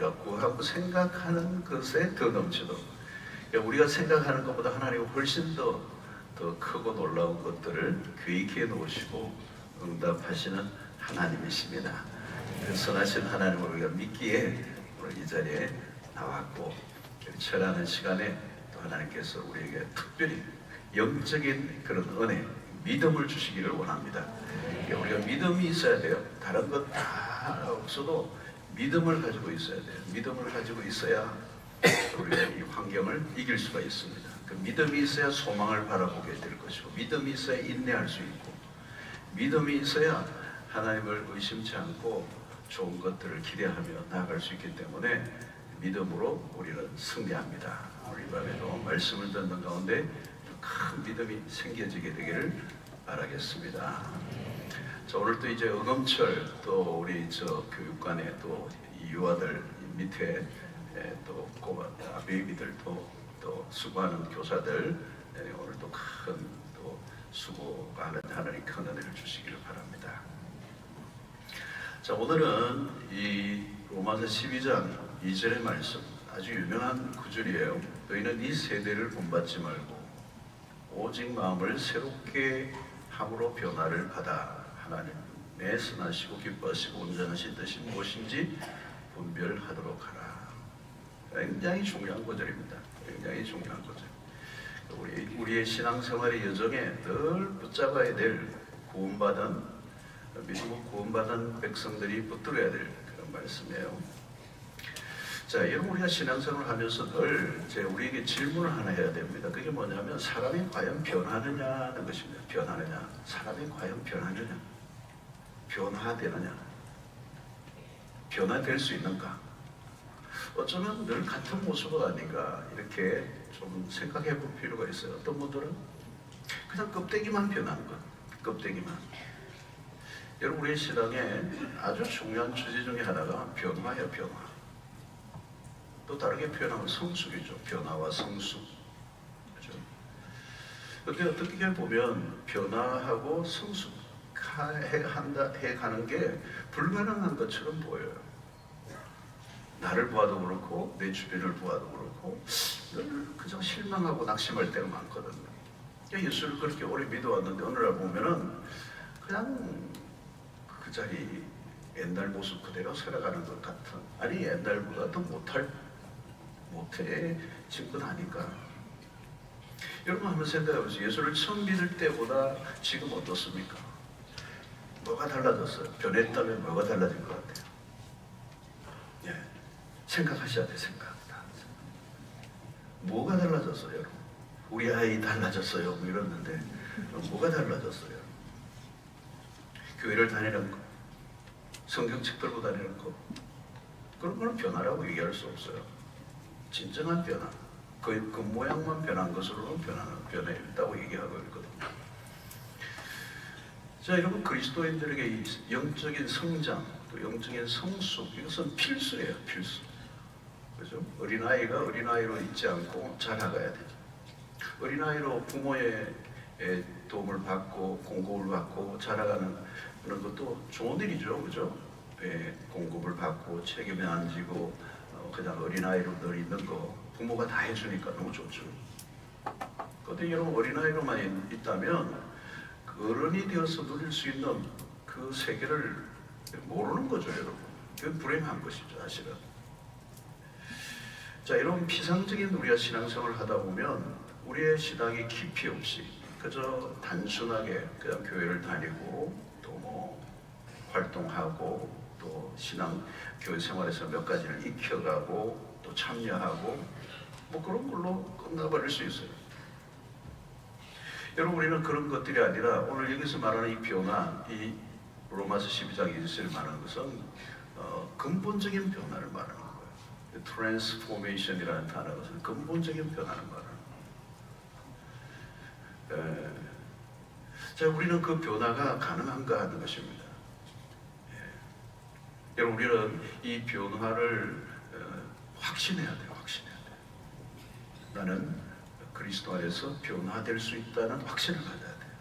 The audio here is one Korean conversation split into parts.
우리가 구하고 생각하는 것에 더 넘치도록, 그러니까 우리가 생각하는 것보다 하나님은 훨씬 더 크고 놀라운 것들을 계획해 놓으시고 응답하시는 하나님이십니다. 선하신 하나님을 우리가 믿기에 오늘 이 자리에 나왔고, 철하는 시간에 또 하나님께서 우리에게 특별히 영적인 그런 은혜, 믿음을 주시기를 원합니다. 우리가 믿음이 있어야 돼요. 다른 것 다 없어도 믿음을 가지고 있어야 돼요. 믿음을 가지고 있어야 우리가 이 환경을 이길 수가 있습니다. 그 믿음이 있어야 소망을 바라보게 될 것이고, 믿음이 있어야 인내할 수 있고, 믿음이 있어야 하나님을 의심치 않고 좋은 것들을 기대하며 나아갈 수 있기 때문에 믿음으로 우리는 승리합니다. 우리 밤에도 말씀을 듣는 가운데 큰 믿음이 생겨지게 되기를 바라겠습니다. 자, 오늘 또 이제 어금철, 또 우리 교육관에 또 유아들 밑에 또 꼬마 베이비들 또 수고하는 교사들, 오늘 또 큰 또 수고가 하나님 큰 은혜를 주시기를 바랍니다. 자, 오늘은 이 로마서 12장 2절의 말씀, 아주 유명한 구절이에요. 너희는 이 세대를 본받지 말고 오직 마음을 새롭게 함으로 변화를 받아 하나님의 선하시고 기뻐하시고 온전하신 뜻이 무엇인지 분별하도록 하라. 굉장히 중요한 구절입니다. 굉장히 중요한 구절. 우리의 신앙생활의 여정에 늘 붙잡아야 될 구원받은, 믿음으로 구원받은 백성들이 붙들어야 될 그런 말씀이에요. 자, 여러분, 우리가 신앙생활을 하면서 늘 우리에게 질문을 하나 해야 됩니다. 그게 뭐냐면 사람이 과연 변하느냐는 것입니다. 변하느냐, 사람이 과연 변하느냐, 변화되느냐, 변화될 수 있는가. 어쩌면 늘 같은 모습은 아닌가, 이렇게 좀 생각해 볼 필요가 있어요. 어떤 분들은 그냥 껍데기만 변하는 것, 껍데기만. 여러분, 우리의 신앙에 아주 중요한 주제 중에 하나가 변화예요. 변화. 또 다르게 표현하면 성숙이죠. 변화와 성숙. 그렇죠? 근데 어떻게 보면 변화하고 성숙해 가는 게 불가능한 것처럼 보여요. 나를 보아도 그렇고 내 주변을 보아도 그렇고 늘 그저 실망하고 낙심할 때가 많거든요. 예수를 그렇게 오래 믿어왔는데 어느 날 보면은 그냥 그 자리 옛날 모습 그대로 살아가는 것 같은, 아니 옛날보다 더 못해진 건 아닌가. 여러분 한번 생각해보세요. 예수를 처음 믿을 때보다 지금 어떻습니까? 뭐가 달라졌어요? 변했다면 뭐가 달라진 것 같아요? 예, 생각하셔야 돼요. 생각. 뭐가 달라졌어요? 여러분? 우리 아이 달라졌어요 뭐 이랬는데 뭐가 달라졌어요? 교회를 다니는 거, 성경책 들고 다니는 거, 그런 거는 변화라고 얘기할 수 없어요. 진정한 변화, 그 모양만 변한 것으로는 변화있다고 얘기하고 있거든요. 자, 여러분, 그리스도인들에게 이 영적인 성장, 또 영적인 성숙, 이것은 필수예요. 필수. 그죠? 어린아이가 어린아이로 있지 않고 자라가야 되죠. 어린아이로 부모의 도움을 받고 공급을 받고 자라가는 그런 것도 좋은 일이죠. 그죠? 공급을 받고 책임을 안 지고 그냥 어린아이로 늘 있는 거 부모가 다 해주니까 너무 좋죠. 그런데 여러분, 어린아이로만 있다면 그 어른이 되어서 누릴 수 있는 그 세계를 모르는 거죠. 여러분, 그건 불행한 것이죠. 사실은. 자, 이런 피상적인 우리가 신앙생활을 하다 보면 우리의 신앙이 깊이 없이 그저 단순하게 그냥 교회를 다니고 또 뭐 활동하고 또 신앙 교회 생활에서 몇 가지를 익혀가고 또 참여하고 뭐 그런 걸로 끝나버릴 수 있어요. 여러분, 우리는 그런 것들이 아니라 오늘 여기서 말하는 이 변화, 이 로마서 12장 1절을 말하는 것은 근본적인 변화를 말하는 거예요. 트랜스포메이션이라는 단어가 근본적인 변화를 말하는 거예요. 자, 우리는 그 변화가 가능한가 하는 것입니다. 여러분, 우리는 이 변화를 확신해야 돼요. 확신해야 돼요. 나는 그리스도 안에서 변화될 수 있다는 확신을 가져야 돼요.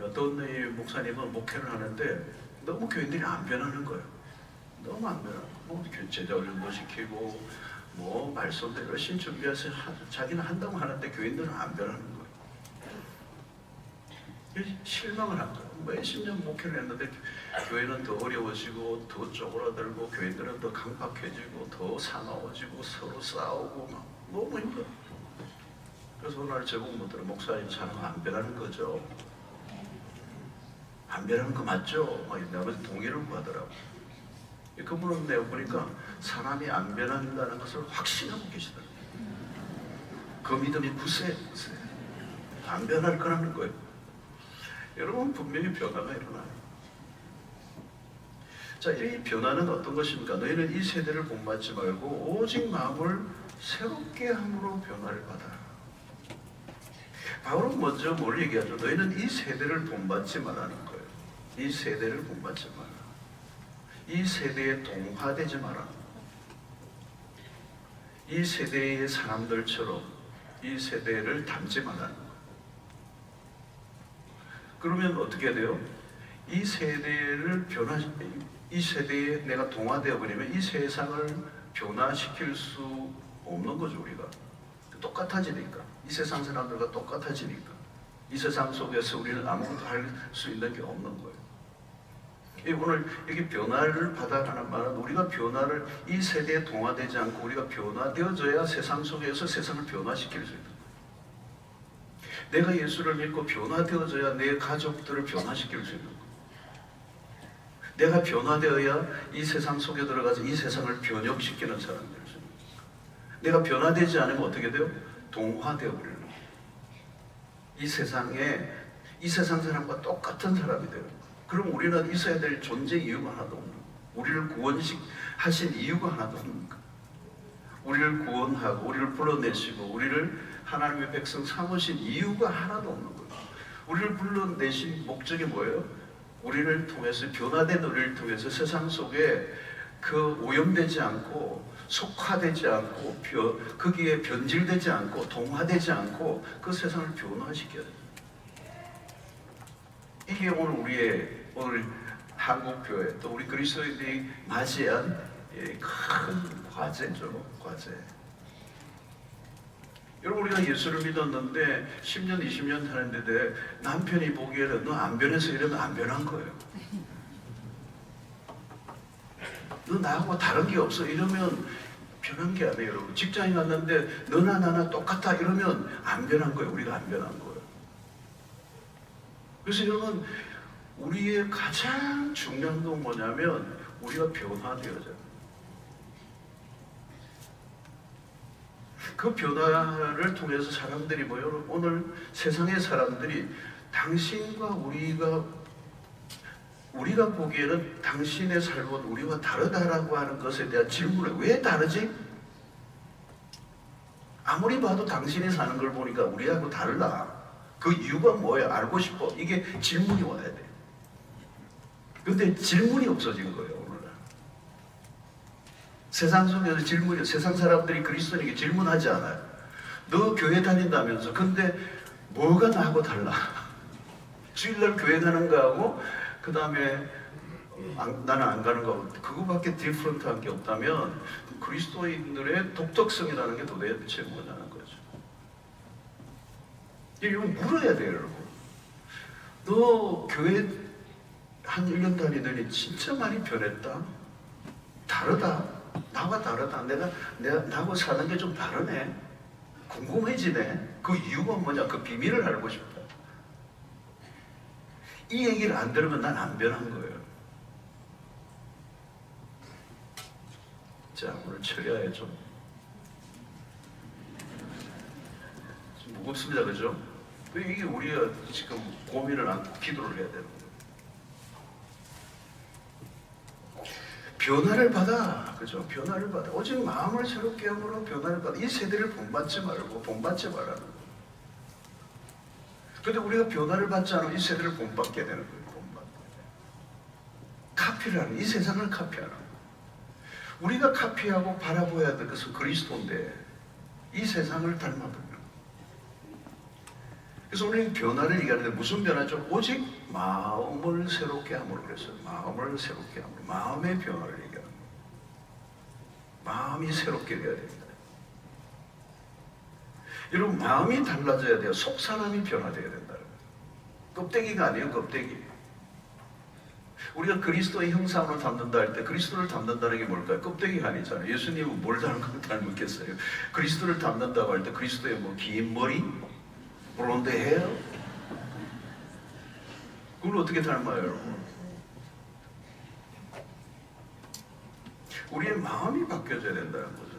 어떤 목사님은 목회를 하는데 너무 교인들이 안 변하는 거예요. 너무 안 변하고, 뭐 제자 훈련도 시키고 뭐 말씀도 열심히 준비해서 자기는 한다고 하는데 교인들은 안 변하는 거예요. 실망을 한 거예요. 몇십 년 목회를 했는데 교회는 더 어려워지고 더 쪼그라들고 교인들은 더 강박해지고 더 사나워지고 서로 싸우고 막 너무 힘들어. 그래서 오늘 제공분들은 목사님 사람 안 변하는 거죠. 안 변하는 거 맞죠? 막 아버지 동의를 구하더라고. 그분은 내가 보니까 사람이 안 변한다는 것을 확신하고 계시더라고요. 그 믿음이 굳세요. 안 변할 거라는 거예요. 여러분 분명히 변화가 일어나요. 자, 이 변화는 어떤 것입니까? 너희는 이 세대를 본받지 말고 오직 마음을 새롭게 함으로 변화를 받아라. 바울은 먼저 뭘 얘기하죠? 너희는 이 세대를 본받지 말라는 거예요. 이 세대를 본받지 마라. 이 세대에 동화되지 마라. 이 세대의 사람들처럼 이 세대를 닮지 말라는 거예요. 그러면 어떻게 돼요? 이 세대를 이 세대에 내가 동화되어 버리면 이 세상을 변화시킬 수 없는 거죠. 우리가 똑같아지니까, 이 세상 사람들과 똑같아지니까 이 세상 속에서 우리는 아무것도 할 수 있는 게 없는 거예요. 오늘 여기 변화를 받아가는 말은 우리가 변화를 이 세대에 동화되지 않고 우리가 변화되어져야 세상 속에서 세상을 변화시킬 수 있다. 내가 예수를 믿고 변화되어져야 내 가족들을 변화시킬 수 있는 거예요. 내가 변화되어야 이 세상 속에 들어가서 이 세상을 변혁시키는 사람이 될 수 있는 거예요. 내가 변화되지 않으면 어떻게 돼요? 동화되어 버리는 거예요. 이 세상에 이 세상 사람과 똑같은 사람이 돼요. 그럼 우리는 있어야 될 존재 이유가 하나도 없는 거예요. 우리를 구원하신 이유가 하나도 없는 거예요. 우리를 구원하고 우리를 불러내시고 우리를 하나님의 백성 삼으신 이유가 하나도 없는 거예요. 우리를 불러내신 목적이 뭐예요? 우리를 통해서, 변화된 우리를 통해서 세상 속에 그 오염되지 않고 속화되지 않고 거기에 변질되지 않고 동화되지 않고 그 세상을 변화시켜야 돼요. 이게 오늘 한국교회 또 우리 그리스도인들이 맞이한 큰 과제죠. 과제. 여러분, 우리가 예수를 믿었는데 10년 20년 하는데 남편이 보기에는 너 안 변해서 이러면 안 변한 거예요. 너 나하고 다른 게 없어 이러면 변한 게 아니에요. 여러분, 직장에 갔는데 너나 나나 똑같아 이러면 안 변한 거예요. 우리가 안 변한 거예요. 그래서 여러분, 우리의 가장 중요한 건 뭐냐면 우리가 변화되어져요. 그 변화를 통해서 사람들이 뭐예요? 오늘 세상의 사람들이 당신과 우리가 보기에는 당신의 삶은 우리와 다르다라고 하는 것에 대한 질문을, 왜 다르지? 아무리 봐도 당신이 사는 걸 보니까 우리하고 다르다. 그 이유가 뭐예요? 알고 싶어. 이게 질문이 와야 돼. 근데 질문이 없어진 거예요, 오늘날. 세상 속에서 세상 사람들이 그리스도인에게 질문하지 않아요. 너 교회 다닌다면서. 근데 뭐가 나하고 달라? 주일날 교회 가는 거하고 그 다음에 나는 안 가는 거하고 그거밖에 디프런트한 게 없다면 그리스도인들의 독특성이라는 게 도대체 뭐냐는 거죠. 이거 물어야 돼요, 여러분. 너 교회 한 1년 다니더니 진짜 많이 변했다? 다르다? 나와 다르다? 나하고 사는 게 좀 다르네? 궁금해지네? 그 이유가 뭐냐? 그 비밀을 알고 싶다. 이 얘기를 안 들으면 난 안 변한 거예요. 자, 오늘 처리하에 좀 무겁습니다, 그죠? 이게 우리가 지금 고민을 안고 기도를 해야 되는 거예요. 변화를 받아, 그죠? 변화를 받아. 오직 마음을 새롭게 함으로 변화를 받아. 이 세대를 본받지 말고 본받지 말라는 거예요. 근데 우리가 변화를 받지 않으면 이 세대를 본받게 되는 거예요. 카피를 하는, 이 세상을 카피하는 거예요. 우리가 카피하고 바라보아야 될 것은 그리스도인데 이 세상을 닮아버려요. 그래서 오늘 변화를 얘기하는데 무슨 변화죠? 오직 마음을 새롭게 함으로 그랬어요. 마음을 새롭게 함으로, 마음의 변화를 얘기하는 거예요. 마음이 새롭게 돼야 됩니다. 여러분, 마음이 달라져야 돼요. 속 사람이 변화되어야 된다. 껍데기가 아니에요, 껍데기. 우리가 그리스도의 형상으로 담는다 할 때 그리스도를 담는다는 게 뭘까요? 껍데기가 아니잖아요. 예수님은 뭘 닮았겠어요? 그리스도를 담는다고 할 때 그리스도의 뭐 긴 머리? 브론드 헤어? 그걸 어떻게 닮아요, 여러분? 우리의 마음이 바뀌어져야 된다는 거죠.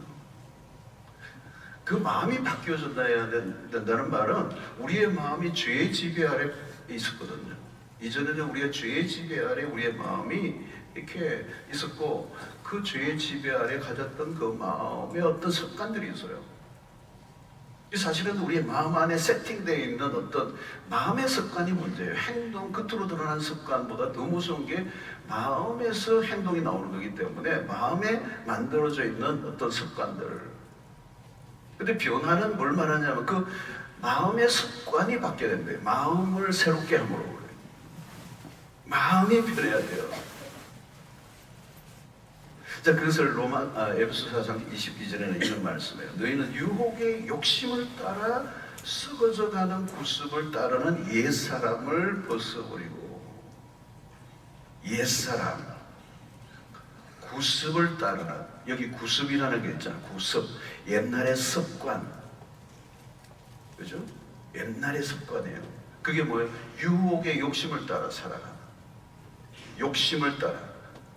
그 마음이 바뀌어져야 된다는 말은 우리의 마음이 죄의 지배 아래 있었거든요. 이전에는 우리가 죄의 지배 아래 우리의 마음이 이렇게 있었고, 그 죄의 지배 아래 가졌던 그 마음의 어떤 습관들이 있어요. 사실은 우리의 마음 안에 세팅되어 있는 어떤 마음의 습관이 문제예요. 행동, 겉으로 드러난 습관보다 더 무서운 게 마음에서 행동이 나오는 거기 때문에 마음에 만들어져 있는 어떤 습관들. 근데 변화는 뭘 말하냐면 그 마음의 습관이 바뀌어야 된대요. 마음을 새롭게 함으로 그래요. 마음이 변해야 돼요. 자, 그것을 에베소 4장 22절에는 이런 말씀이에요. 너희는 유혹의 욕심을 따라 썩어져가는 구습을 따르는 옛사람을 벗어버리고, 옛사람, 구습을 따르는, 여기 구습이라는 게 있잖아. 구습, 옛날의 습관, 그죠? 옛날의 습관이에요. 그게 뭐예요? 유혹의 욕심을 따라 살아가는, 욕심을 따라.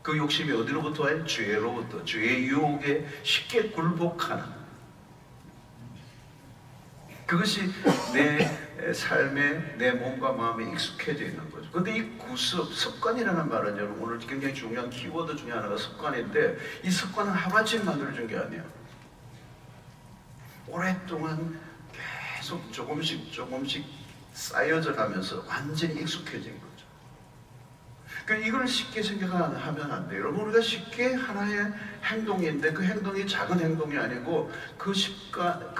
그 욕심이 어디로부터 와요? 죄로부터. 죄의 유혹에 쉽게 굴복하는, 그것이 내 삶에, 내 몸과 마음에 익숙해져 있는 거죠. 근데 이 구습, 습관이라는 말은 여러분 오늘 굉장히 중요한 키워드 중에 하나가 습관인데, 이 습관은 하루아침에 만들어준 게 아니에요. 오랫동안 계속 조금씩 쌓여져 가면서 완전히 익숙해진 거죠. 그러니까 이걸 쉽게 생각하면 안 돼요. 여러분, 우리가 쉽게 하나의 행동인데 그 행동이 작은 행동이 아니고 그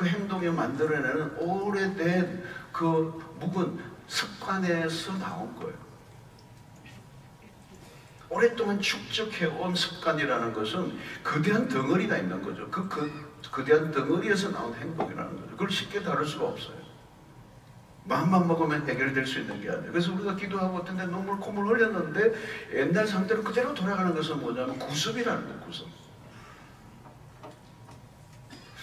행동이 만들어내는 오래된 그 묵은 습관에서 나온 거예요. 오랫동안 축적해온 습관이라는 것은 거대한 덩어리가 있는 거죠. 거대한 덩어리에서 나온 행동이라는 거죠. 그걸 쉽게 다룰 수가 없어요. 마음만 먹으면 해결될 수 있는 게 아니에요. 그래서 우리가 기도하고 어떤 데 눈물 콧물 흘렸는데 옛날 상태로 그대로 돌아가는 것은 뭐냐면 구습이라는 거예요. 구습.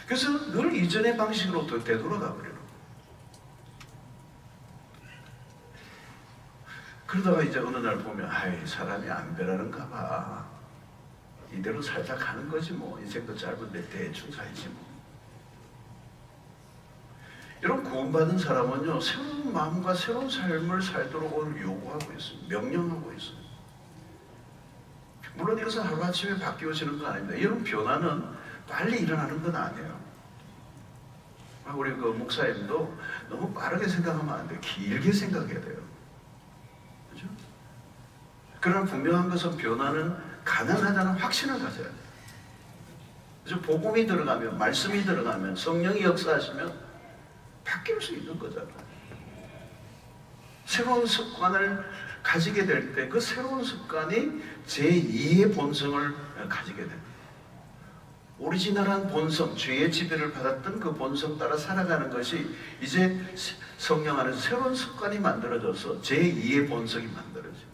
그래서 늘 이전의 방식으로 되돌아가 버려요. 그러다가 이제 어느 날 보면 아이, 사람이 안 변하는가 봐. 이대로 살다 가는 거지 뭐. 인생도 짧은데 대충 살지 뭐. 여러분, 구원받은 사람은요, 새로운 마음과 새로운 삶을 살도록 오늘 요구하고 있어요. 명령하고 있어요. 물론 이것은 하루아침에 바뀌어지는 건 아닙니다. 이런 변화는 빨리 일어나는 건 아니에요. 우리 그 목사님도 너무 빠르게 생각하면 안 돼요. 길게 생각해야 돼요. 그죠? 그러나 분명한 것은 변화는 가능하다는 확신을 가져야 돼요. 그래서 복음이 들어가면, 말씀이 들어가면, 성령이 역사하시면 바뀔 수 있는 거잖아요. 새로운 습관을 가지게 될 때 그 새로운 습관이 제2의 본성을 가지게 됩니다. 오리지널한 본성, 죄의 지배를 받았던 그 본성 따라 살아가는 것이 이제 성령 안에서 새로운 습관이 만들어져서 제2의 본성이 만들어져요.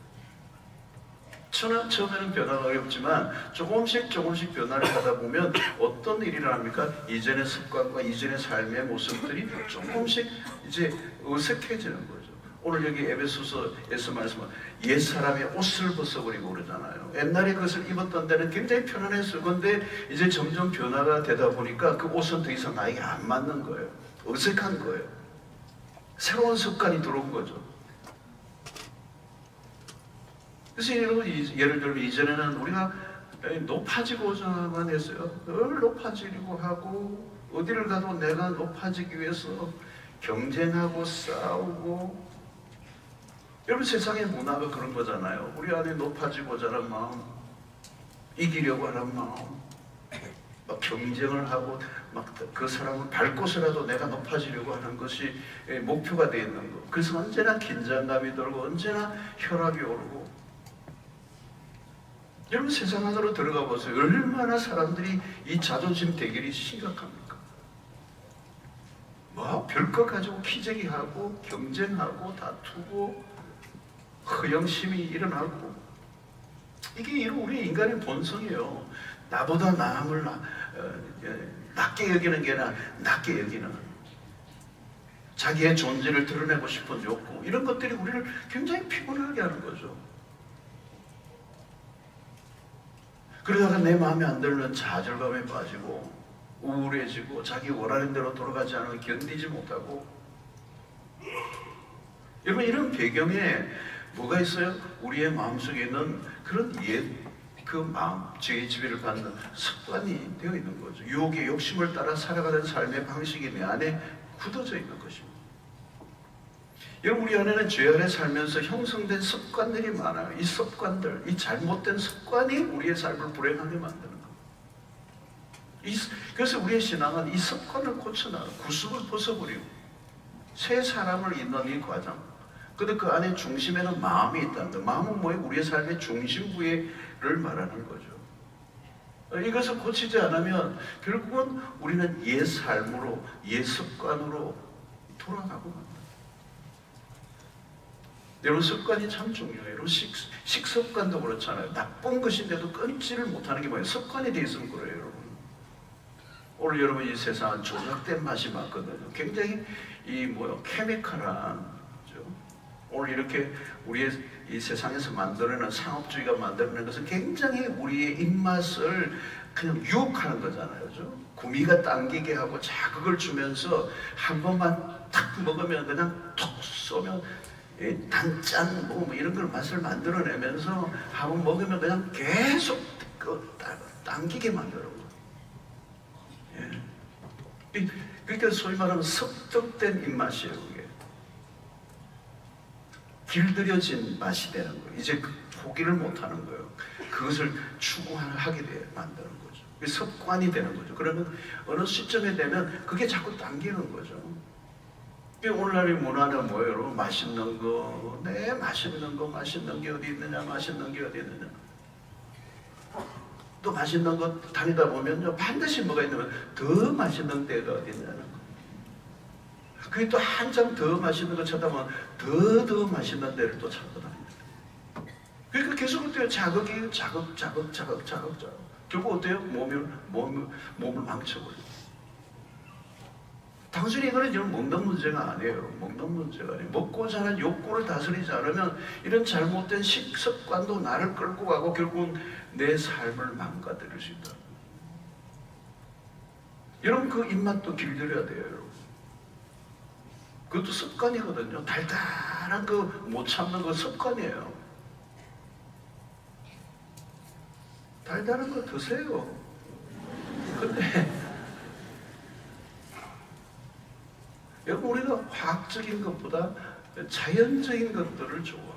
처음에는 변화가 어렵지만 조금씩 변화를 하다 보면 어떤 일이 일어납니까? 이전의 습관과 이전의 삶의 모습들이 조금씩 이제 어색해지는 거죠. 오늘 여기 에베소서에서 말씀한 옛사람의 옷을 벗어버리고 그러잖아요. 옛날에 그것을 입었던 데는 굉장히 편안했어요. 그런데 이제 점점 변화가 되다 보니까 그 옷은 더 이상 나에게 안 맞는 거예요. 어색한 거예요. 새로운 습관이 들어온 거죠. 그래서 예를 들면 이전에는 우리가 높아지고자만 했어요. 늘 높아지려고 하고 어디를 가도 내가 높아지기 위해서 경쟁하고 싸우고. 여러분, 세상의 문화가 그런 거잖아요. 우리 안에 높아지고자 하는 마음, 이기려고 하는 마음, 막 경쟁을 하고 막 그 사람을 밟고서라도 내가 높아지려고 하는 것이 목표가 되어 있는 거. 그래서 언제나 긴장감이 들고 언제나 혈압이 오르고. 여러분 세상 안으로 들어가 보세요. 얼마나 사람들이 이 자존심 대결이 심각합니까? 뭐 별것 가지고 키재기하고 경쟁하고 다투고 허영심이 일어나고, 이게 이런 우리 인간의 본성이에요. 나보다 남을 낮게 여기는 게 아니라 낮게 여기는, 자기의 존재를 드러내고 싶은 욕구, 이런 것들이 우리를 굉장히 피곤하게 하는 거죠. 그러다가 내 마음에 안 들면 좌절감에 빠지고 우울해지고 자기 원하는 대로 돌아가지 않으면 견디지 못하고. 여러분 이런 배경에 뭐가 있어요? 우리의 마음속에 있는 그런 그 마음, 죄의 지배를 받는 습관이 되어 있는 거죠. 유혹의 욕심을 따라 살아가는 삶의 방식이 내 안에 굳어져 있는 것입니다. 여러분 우리 안에는 죄 아래 살면서 형성된 습관들이 많아요. 이 습관들, 이 잘못된 습관이 우리의 삶을 불행하게 만드는 거예요. 그래서 우리의 신앙은 이 습관을 고쳐나가고 구습을 벗어버리고 새 사람을 잇는 이 과정. 근데 그 안에 중심에는 마음이 있다는 거예요. 마음은 뭐예요? 우리의 삶의 중심부를 말하는 거죠. 이것을 고치지 않으면 결국은 우리는 옛 삶으로, 옛 습관으로 돌아가고 맙니다. 여러분 습관이 참 중요해요. 여러분 식습관도 그렇잖아요. 나쁜 것인데도 끊지를 못하는 게 뭐예요? 습관이 돼 있으면 그래요, 여러분. 오늘 여러분 이 세상은 조작된 맛이 많거든요. 굉장히 케미컬한, 그렇죠? 오늘 이렇게 우리의 이 세상에서 만들어내는 상업주의가 만들어내는 것은 굉장히 우리의 입맛을 그냥 유혹하는 거잖아요, 그렇죠? 구미가 당기게 하고 자극을 주면서 한 번만 탁 먹으면 그냥 톡 쏘면 단짠 뭐 이런 걸 맛을 만들어내면서 한번 먹으면 그냥 계속 당기게 만들어. 예. 그러니까 소위 말하면 습득된 입맛이에요. 그게 길들여진 맛이 되는 거예요. 이제 포기를 못하는 거예요. 그것을 추구하게 만드는 거죠. 습관이 되는 거죠. 그러면 어느 시점에 되면 그게 자꾸 당기는 거죠. 오늘날의 문화는 뭐예요? 여러분? 맛있는 거, 네, 맛있는 거, 맛있는 게 어디 있느냐, 맛있는 게 어디 있느냐. 또 맛있는 거 다니다 보면요, 반드시 뭐가 있냐면 더 맛있는 데가 어디 있냐는 거. 그게 또 한참 더 맛있는 거 찾아보면 더 맛있는 데를 또 찾고 다닙니다. 그러니까 계속 어때요? 자극이 자극. 결국 어때요? 몸을 망쳐버려요. 단순히 이거는 지금 먹는 문제가 아니에요. 먹는 문제가 아니에요. 먹고자 하는 욕구를 다스리지 않으면 이런 잘못된 식습관도 나를 끌고 가고 결국은 내 삶을 망가뜨릴 수 있다. 여러분 그 입맛도 길들여야 돼요. 여러분. 그것도 습관이거든요. 달달한 거 못 참는 거 습관이에요. 달달한 거 드세요. 근데 여러분 우리가 화학적인 것보다 자연적인 것들을 좋아해요.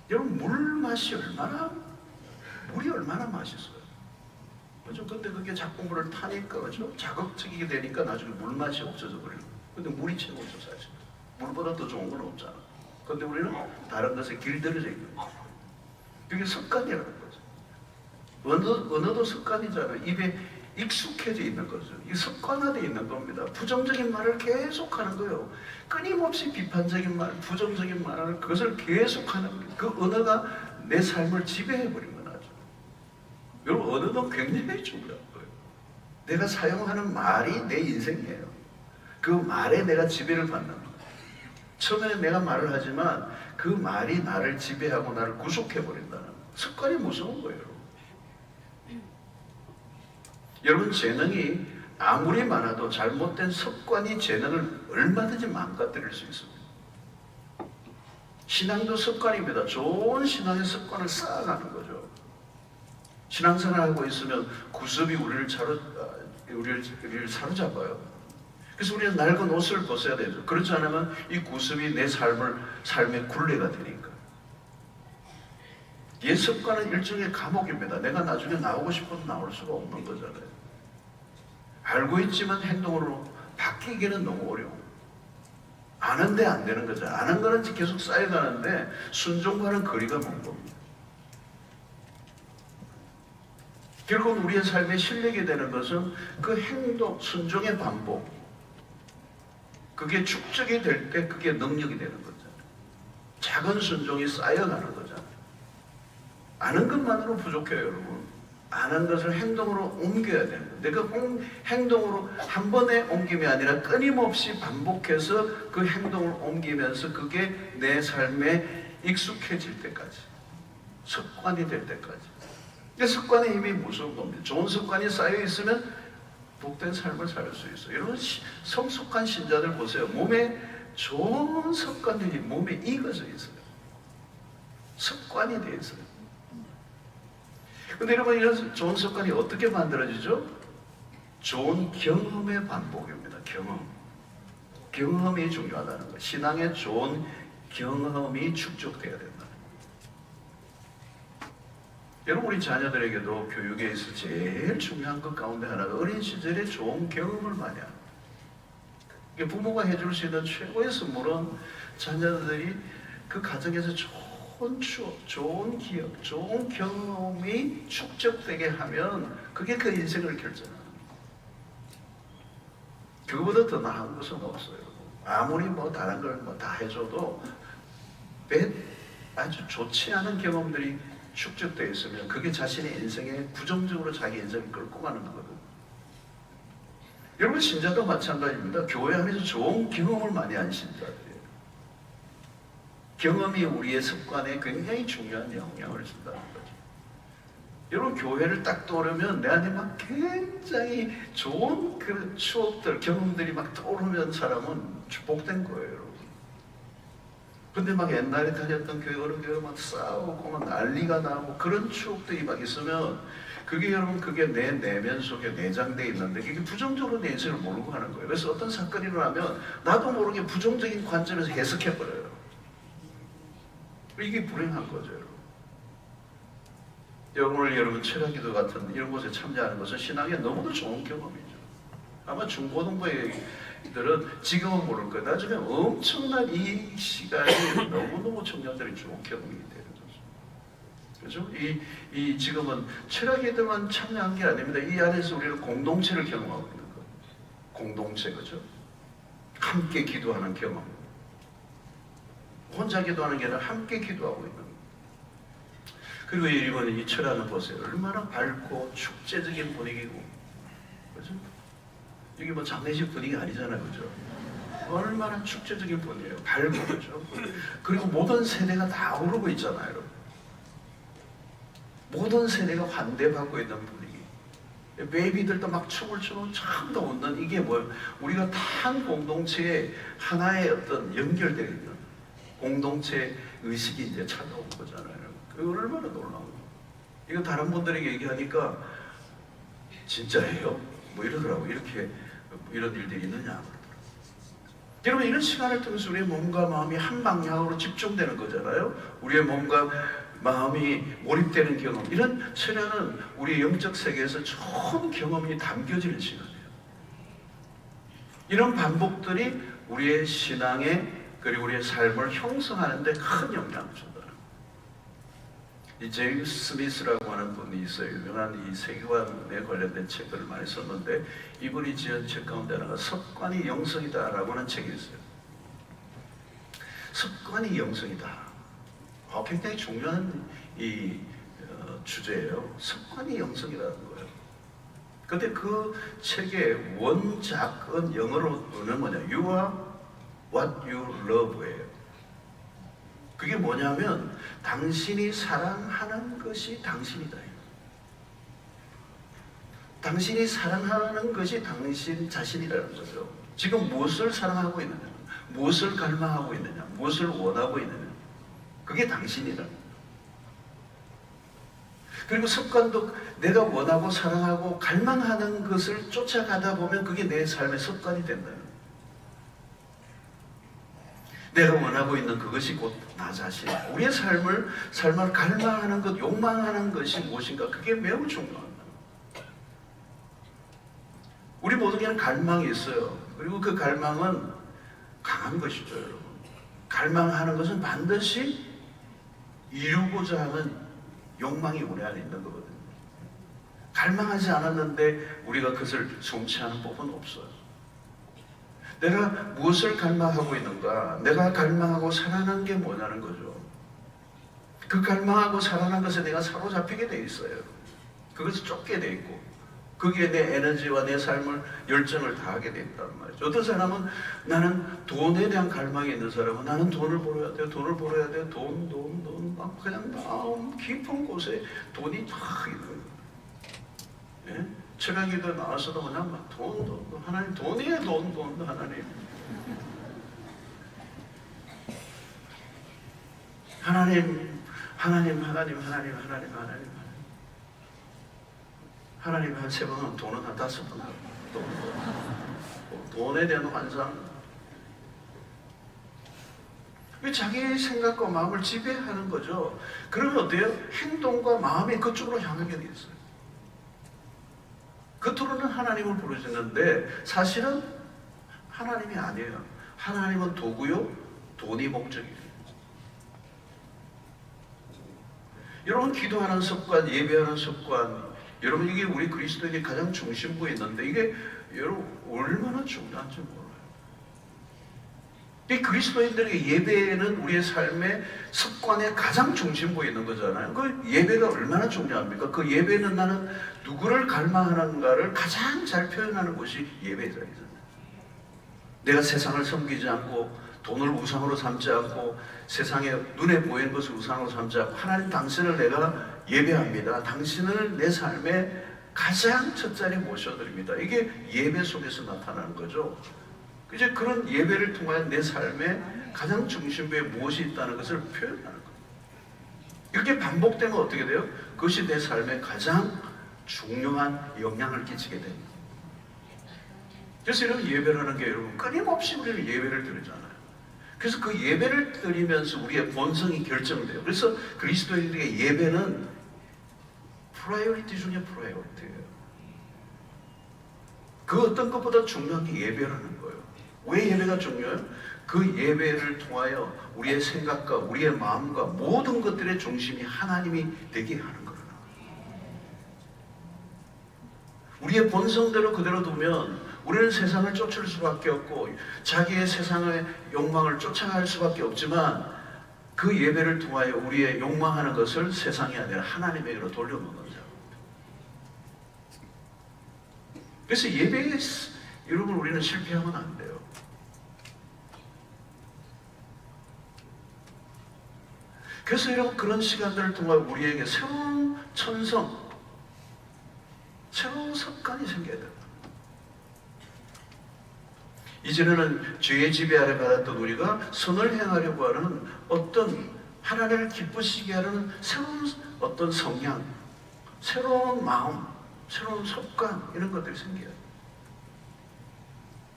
여러분 물이 얼마나 맛있어요. 그렇죠? 근데 그게 자꾸 물을 타니까 그렇죠? 자극적이게 되니까 나중에 물맛이 없어져 버려요. 근데 물이 최고죠 사실. 물보다 더 좋은 건 없잖아. 근데 우리는 다른 것에 길들여져 있는 거죠. 그게 습관이라는 거죠. 언어도 습관이잖아요. 입에 익숙해져 있는 거죠. 이 습관화되어 있는 겁니다. 부정적인 말을 계속하는 거예요. 끊임없이 비판적인 말, 부정적인 말을 그것을 계속하는 거예요. 그 언어가 내 삶을 지배해버리는 거죠. 여러분 언어는 굉장히 중요한 거예요. 내가 사용하는 말이 내 인생이에요. 그 말에 내가 지배를 받는 거예요. 처음에는 내가 말을 하지만 그 말이 나를 지배하고 나를 구속해버린다는 습관이 무서운 거예요. 여러분 재능이 아무리 많아도 잘못된 습관이 재능을 얼마든지 망가뜨릴 수 있습니다. 신앙도 습관입니다. 좋은 신앙의 습관을 쌓아가는 거죠. 신앙생활하고 있으면 구습이 우리를 사로잡아요. 그래서 우리는 낡은 옷을 벗어야 되죠. 그렇지 않으면 이 구습이 내 삶의 굴레가 되니까. 옛 습관은 일종의 감옥입니다. 내가 나중에 나오고 싶어도 나올 수가 없는 거잖아요. 알고 있지만 행동으로 바뀌기는 너무 어려워. 아는데 안 되는 거죠. 아는 거는 계속 쌓여가는데 순종과는 거리가 먼 겁니다. 결국 우리의 삶에 실리게 되는 것은 그 행동, 순종의 반복. 그게 축적이 될 때 그게 능력이 되는 거죠. 작은 순종이 쌓여가는 거죠. 아는 것만으로 부족해요, 여러분. 아는 것을 행동으로 옮겨야 되는 거예요. 그 행동으로 한 번에 옮김이 아니라 끊임없이 반복해서 그 행동을 옮기면서 그게 내 삶에 익숙해질 때까지, 습관이 될 때까지. 습관의 힘이 무서운 겁니다. 좋은 습관이 쌓여 있으면 복된 삶을 살 수 있어요. 여러분, 성숙한 신자들 보세요. 몸에 좋은 습관들이 몸에 익어져 있어요. 습관이 되어 있어요. 근데 여러분, 이런 좋은 습관이 어떻게 만들어지죠? 좋은 경험의 반복입니다. 경험이 중요하다는 거예요. 신앙에 좋은 경험이 축적돼야 된다. 여러분, 우리 자녀들에게도 교육에 있어 제일 중요한 것 가운데 하나가 어린 시절에 좋은 경험을 많이 하는 거예요. 부모가 해줄 수 있는 최고의 선물은 자녀들이 그 가정에서 좋은 추억, 좋은 기억, 좋은 경험이 축적되게 하면 그게 그 인생을 결정하는 거예요. 그거보다 더 나은 것은 없어요. 아무리 뭐 다른 걸 뭐 다 해줘도 아주 좋지 않은 경험들이 축적되어 있으면 그게 자신의 인생에 부정적으로 자기 인생을 끌고 가는 거거든요. 여러분, 신자도 마찬가지입니다. 교회 안에서 좋은 경험을 많이 한 신자들이에요. 경험이 우리의 습관에 굉장히 중요한 영향을 준다는 거죠. 여러분, 교회를 딱 떠오르면 내 안에 막 굉장히 좋은 그 추억들, 경험들이 막 떠오르면 사람은 복된 거예요, 여러분. 근데 막 옛날에 다녔던 교회, 어느 교회 막 싸우고 막 난리가 나고 그런 추억들이 막 있으면 그게 여러분, 그게 내 내면 속에 내장되어 있는데 그게 부정적으로 내 인생을 모르고 하는 거예요. 그래서 어떤 사건이 일어나면 나도 모르게 부정적인 관점에서 해석해버려요. 이게 불행한 거죠, 여러분. 오늘 여러분, 철학기도 같은 이런 곳에 참여하는 것은 신앙에 너무도 좋은 경험이죠. 아마 중고등부의 들은 지금은 모를 거예요. 나중에 엄청난 이 시간이 너무너무 청년들이 좋은 경험이 되는 거죠. 그렇죠? 이 지금은 철학에만 참여한 게 아닙니다. 이 안에서 우리는 공동체를 경험하고 있는 거예요. 공동체, 그죠? 함께 기도하는 경험. 혼자 기도하는 게 아니라 함께 기도하고 있는 거예요. 그리고 이번에 이 철학은 보세요. 얼마나 밝고 축제적인 분위기고, 그죠? 이게 뭐 장례식 분위기 아니잖아요, 그죠? 얼마나 축제적인 분위기예요. 밝고, 그죠? 그리고 모든 세대가 다 오르고 있잖아요, 여러분. 모든 세대가 환대받고 있는 분위기. 베이비들도 막 춤을 추고 참도 웃는 이게 뭐예요? 우리가 다 한 공동체의 하나의 어떤 연결되어 있는 공동체 의식이 이제 찾아온 거잖아요. 그게 얼마나 놀라운 거예요. 이거 다른 분들에게 얘기하니까 진짜예요? 뭐 이러더라고. 이렇게 이런 일들이 있느냐 그러더라고요. 여러분, 이런 시간을 통해서 우리의 몸과 마음이 한 방향으로 집중되는 거잖아요. 우리의 몸과 마음이 몰입되는 경험. 이런 철야는 우리의 영적 세계에서 좋은 경험이 담겨지는 시간이에요. 이런 반복들이 우리의 신앙에 그리고 우리의 삶을 형성하는 데 큰 영향을 준다는 거예요. 이 제임스 스미스라고 하는 분이 있어요. 유명한 이 세계관에 관련된 책들을 많이 썼는데 이분이 지은 책 가운데 하나가 습관이 영성이다라고 하는 책이 있어요. 습관이 영성이다. 굉장히 중요한 이 주제예요. 습관이 영성이라는 거예요. 근데 그 책의 원작은 영어로는 뭐냐? You are what you love예요. 그게 뭐냐면 당신이 사랑하는 것이 당신이다. 당신이 사랑하는 것이 당신 자신이라는 거죠. 지금 무엇을 사랑하고 있느냐, 무엇을 갈망하고 있느냐, 무엇을 원하고 있느냐, 그게 당신이라는 거예요. 그리고 습관도 내가 원하고 사랑하고 갈망하는 것을 쫓아가다 보면 그게 내 삶의 습관이 된다는 거예요. 내가 원하고 있는 그것이 곧 나 자신. 우리의 삶을 갈망하는 것, 욕망하는 것이 무엇인가? 그게 매우 중요합니다. 우리 모두에게는 갈망이 있어요. 그리고 그 갈망은 강한 것이죠, 여러분. 갈망하는 것은 반드시 이루고자 하는 욕망이 우리 안에 있는 거거든요. 갈망하지 않았는데 우리가 그것을 성취하는 법은 없어요. 내가 무엇을 갈망하고 있는가? 내가 갈망하고 살아난 게 뭐냐는 거죠. 그 갈망하고 살아난 것에 내가 사로잡히게 돼 있어요. 그것을 쫓게 돼 있고 거기에 내 에너지와 내 삶을 열정을 다하게 돼 있단 말이죠. 어떤 사람은 나는 돈에 대한 갈망이 있는 사람은 나는 돈을 벌어야 돼요. 돈을 벌어야 돼요. 돈 막 그냥 마음 깊은 곳에 돈이 다 있는 거예요. 예? 철학기도 나와서도 그냥 막 돈 하나님 돈이에요. 돈 하나님 한 3번 하면 돈은 한 5번 하고 돈에 대한 환상. 자기의 생각과 마음을 지배하는 거죠. 그러면 어때요? 행동과 마음이 그쪽으로 향하게 돼 있어요. 겉으로는 하나님을 부르시는데 사실은 하나님이 아니에요. 하나님은 도구요, 돈이 목적이에요. 여러분 기도하는 습관, 예배하는 습관, 여러분 이게 우리 그리스도인의 가장 중심부에 있는데 이게 여러분 얼마나 중요한지 몰라요. 이 그리스도인들에게 예배는 우리의 삶의 습관의 가장 중심부에 있는 거잖아요. 그 예배가 얼마나 중요합니까? 그 예배는 나는 누구를 갈망하는가를 가장 잘 표현하는 것이 예배잖아요. 내가 세상을 섬기지 않고 돈을 우상으로 삼지 않고 세상에 눈에 보이는 것을 우상으로 삼지 않고 하나님 당신을 내가 예배합니다. 당신을 내 삶의 가장 첫 자리에 모셔드립니다. 이게 예배 속에서 나타나는 거죠. 이제 그런 예배를 통하여 내 삶의 가장 중심부에 무엇이 있다는 것을 표현하는 거예요. 이렇게 반복되면 어떻게 돼요? 그것이 내 삶에 가장 중요한 영향을 끼치게 됩니다. 그래서 이런 예배를 하는 게 여러분 끊임없이 우리는 예배를 드리잖아요. 그래서 그 예배를 드리면서 우리의 본성이 결정돼요. 그래서 그리스도인들에게 예배는 프라이어리티 중에 프라이어리티예요. 그 어떤 것보다 중요한 게 예배라는 거예요. 왜 예배가 중요해요? 그 예배를 통하여 우리의 생각과 우리의 마음과 모든 것들의 중심이 하나님이 되게 하는 거예요. 우리의 본성대로 그대로 두면 우리는 세상을 쫓을 수밖에 없고 자기의 세상의 욕망을 쫓아갈 수밖에 없지만 그 예배를 통하여 우리의 욕망하는 것을 세상이 아니라 하나님에게로 돌려놓는 자입니다. 그래서 예배에 여러분 우리는 실패하면 안 돼요. 그래서 여러분 그런 시간들을 통해 우리에게 새로운 천성, 새로운 습관이 생겨야 돼요. 이전에는 죄의 지배 아래 받았던 우리가 선을 행하려고 하는 어떤 하나님을 기쁘시게 하는 새로운 어떤 성향, 새로운 마음, 새로운 습관 이런 것들이 생겨요.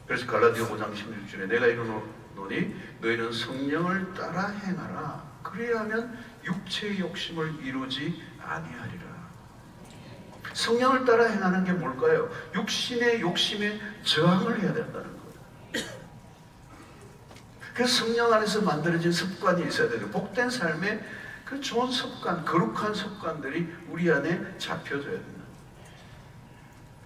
그래서 갈라디아 5장 16절에 내가 이르노니 너희는 성령을 따라 행하라. 그래야하면 육체의 욕심을 이루지 아니하리라. 성령을 따라 행하는 게 뭘까요? 육신의 욕심에 저항을 해야 된다는 거예요. 그래서 성령 안에서 만들어진 습관이 있어야 되고 복된 삶의 그 좋은 습관, 거룩한 습관들이 우리 안에 잡혀져야 된다.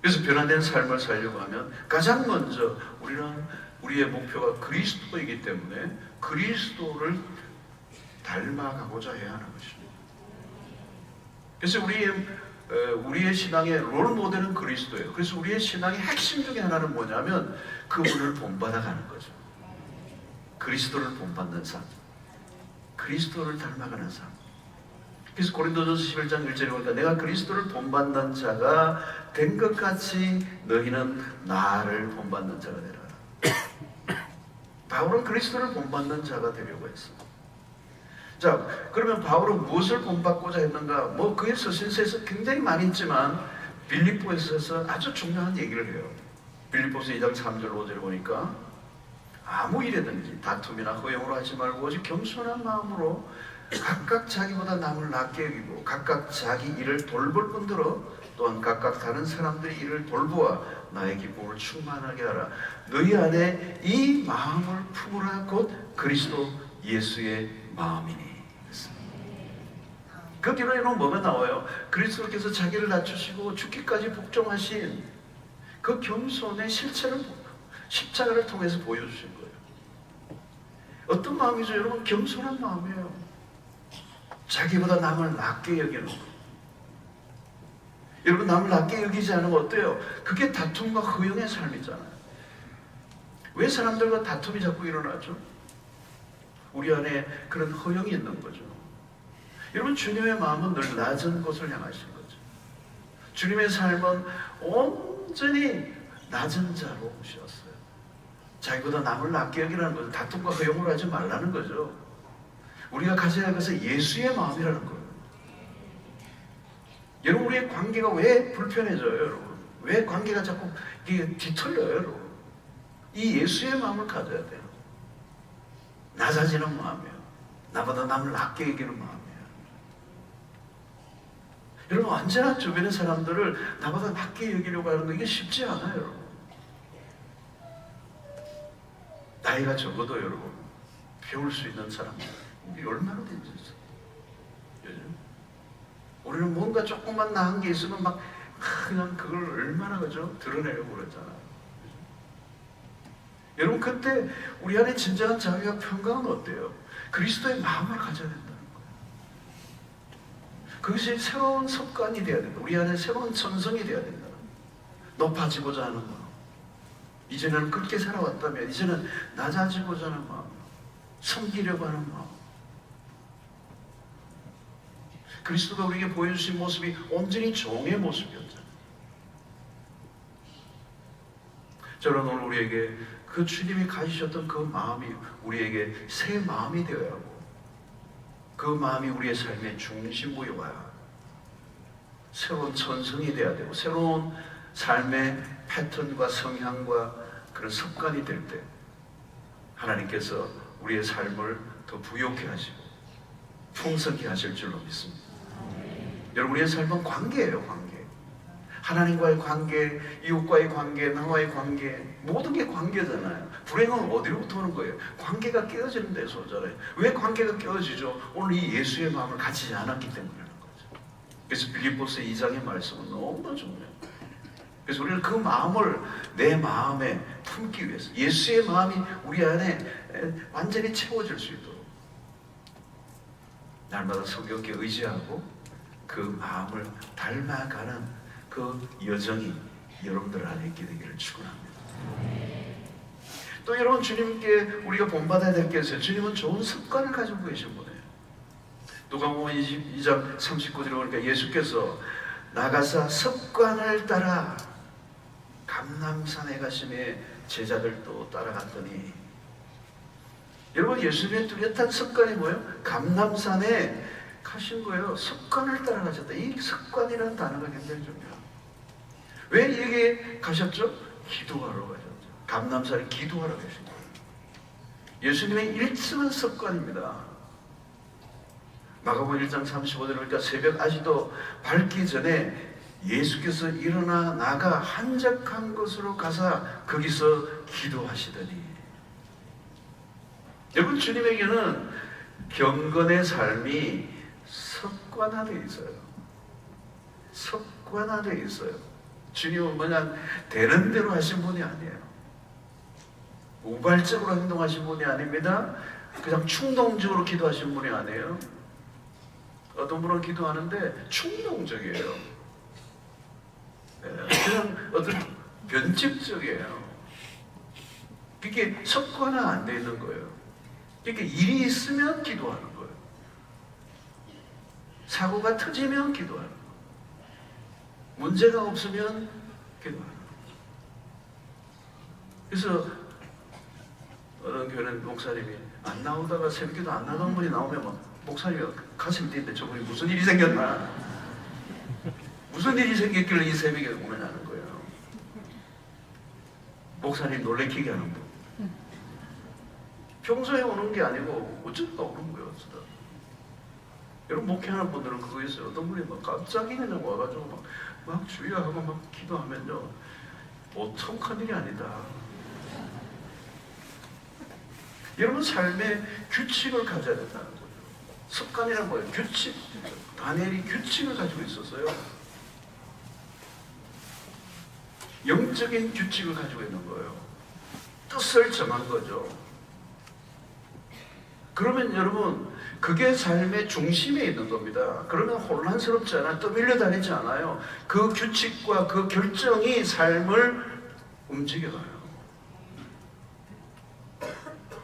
그래서 변화된 삶을 살려고 하면 가장 먼저 우리는 우리의 목표가 그리스도이기 때문에 그리스도를 닮아가고자 해야 하는 것입니다. 그래서 우리의 신앙의 롤 모델은 그리스도예요. 그래서 우리의 신앙의 핵심 중에 하나는 뭐냐면 그분을 본받아가는 거죠. 그리스도를 본받는 삶, 그리스도를 닮아가는 삶. 그래서 고린도전서 11장 1절에 보니까 내가 그리스도를 본받는 자가 된 것 같이 너희는 나를 본받는 자가 되라. 바울은 그리스도를 본받는 자가 되려고 했습니다. 자, 그러면 바울은 무엇을 본받고자 했는가? 뭐 그의 서신서에서 굉장히 많이 있지만 빌립보에서 아주 중요한 얘기를 해요. 빌립보서 2장 3절 5절에 보니까 아무 일에든지 다툼이나 허용으로 하지 말고 오직 겸손한 마음으로 각각 자기보다 남을 낫게 여기고 각각 자기 일을 돌볼 뿐더러 또한 각각 다른 사람들의 일을 돌보아 나의 기쁨을 충만하게 하라. 너희 안에 이 마음을 품으라 곧 그리스도 예수의 마음이니. 그 뒤로는 뭐가 나와요? 그리스도께서 자기를 낮추시고 죽기까지 복종하신 그 겸손의 실체를 십자가를 통해서 보여주신 거예요. 어떤 마음이죠? 여러분, 겸손한 마음이에요. 자기보다 남을 낮게 여기는 거. 여러분, 남을 낮게 여기지 않으면 어때요? 그게 다툼과 허용의 삶이잖아요. 왜 사람들과 다툼이 자꾸 일어나죠? 우리 안에 그런 허용이 있는 거죠. 여러분, 주님의 마음은 늘 낮은 곳을 향하신 거죠. 주님의 삶은 온전히 낮은 자로 오셨어요. 자기보다 남을 낮게 여기라는 것은 다툼과 허용을 하지 말라는 거죠. 우리가 가져야 할 것은 예수의 마음이라는 거예요. 여러분, 우리의 관계가 왜 불편해져요, 여러분? 왜 관계가 자꾸 이게 뒤틀려요, 여러분? 이 예수의 마음을 가져야 돼요. 낮아지는 마음이에요. 나보다 남을 낮게 여기는 마음이에요. 여러분, 언제나 주변의 사람들을 나보다 낮게 여기려고 하는 거 이게 쉽지 않아요, 여러분. 나이가 적어도 여러분 배울 수 있는 사람들 이게 얼마나 된지 요즘 우리는 뭔가 조금만 나은 게 있으면 막 그냥 그걸 얼마나 그죠 드러내려고 그러잖아요. 여러분, 그때 우리 안에 진정한 자유와 평강은 어때요? 그리스도의 마음을 가져야 된다는 거예요. 그것이 새로운 습관이 되어야 된다. 우리 안에 새로운 천성이 되어야 된다. 높아지고자 하는 마음. 이제는 그렇게 살아왔다면 이제는 낮아지고자 하는 마음, 섬기려고 하는 마음. 그리스도가 우리에게 보여주신 모습이 온전히 종의 모습이었잖아요. 저는 오늘 우리에게 그 주님이 가지셨던 그 마음이 우리에게 새 마음이 되어야 하고 그 마음이 우리의 삶의 중심부에 와야 새로운 천성이 되어야 되고 새로운 삶의 패턴과 성향과 그런 습관이 될 때 하나님께서 우리의 삶을 더 부욕해 하시고 풍성케 하실 줄로 믿습니다. 여러분, 우리의 삶은 관계예요. 관계. 하나님과의 관계, 이웃과의 관계, 나와의 관계, 모든 게 관계잖아요. 불행은 어디로부터 오는 거예요? 관계가 깨어지는 데서 오잖아요. 왜 관계가 깨어지죠? 오늘 이 예수의 마음을 가지지 않았기 때문이라는 거죠. 그래서 빌립보서 2장의 말씀은 너무나 중요해요. 그래서 우리는 그 마음을 내 마음에 품기 위해서 예수의 마음이 우리 안에 완전히 채워질 수 있도록 날마다 성경께 의지하고 그 마음을 닮아가는 그 여정이 여러분들 안에 있게 되기를 축원합니다. 또 여러분, 주님께 우리가 본받아야 될 게 있어요. 주님은 좋은 습관을 가지고 계신 분이에요. 누가복음 22장 39절에 보니까 예수께서 나가사 습관을 따라 감람산에 가시매 제자들도 따라갔더니, 여러분, 예수님의 뚜렷한 습관이 뭐예요? 감람산에 가신 거예요. 습관을 따라가셨다. 이 습관이라는 단어가 굉장히 중요해요. 왜 여기에 가셨죠? 기도하러 가셨죠. 감람산에 기도하러 가신 거예요. 예수님의 일승은 습관입니다. 마가복음 1장 35절에 보니까 새벽 아직도 밝기 전에 예수께서 일어나 나가 한적한 곳으로 가사 거기서 기도하시더니, 여러분, 주님에게는 경건의 삶이 습관화되어 있어요. 습관화되어 있어요. 주님은 그냥 되는 대로 하신 분이 아니에요. 우발적으로 행동하신 분이 아닙니다. 그냥 충동적으로 기도하신 분이 아니에요. 어떤 분은 기도하는데 충동적이에요. 그냥 어떤 변칙적이에요. 그게 습관화 안 돼 있는 거예요. 이렇게 일이 있으면 기도하는 거예요. 사고가 터지면 기도하는 거예요. 문제가 없으면 기도하는 거예요. 그래서 어느 교회는 목사님이 안 나오다가 새벽기도 안 나가는 분이 나오면 막 목사님이 가슴이 뛰는데 저분이 무슨 일이 생겼나? 무슨 일이 생겼길래 이 새벽에 오느냐는 거예요. 목사님 놀래키게 하는 분. 평소에 오는 게 아니고 어쩌다 오는 거예요. 어쩌다. 여러분, 목회하는 분들은 그거 있어요. 어떤 분이 막 갑자기 그냥 와가지고 막 주의하고 막 기도하면요, 보통 큰 일이 아니다. 여러분, 삶의 규칙을 가져야 된다는 거죠. 습관이란 뭐예요? 규칙. 다니엘이 규칙을 가지고 있었어요. 영적인 규칙을 가지고 있는 거예요. 뜻을 정한 거죠. 그러면 여러분, 그게 삶의 중심에 있는 겁니다. 그러면 혼란스럽지 않아요. 떠밀려 다니지 않아요. 그 규칙과 그 결정이 삶을 움직여가요.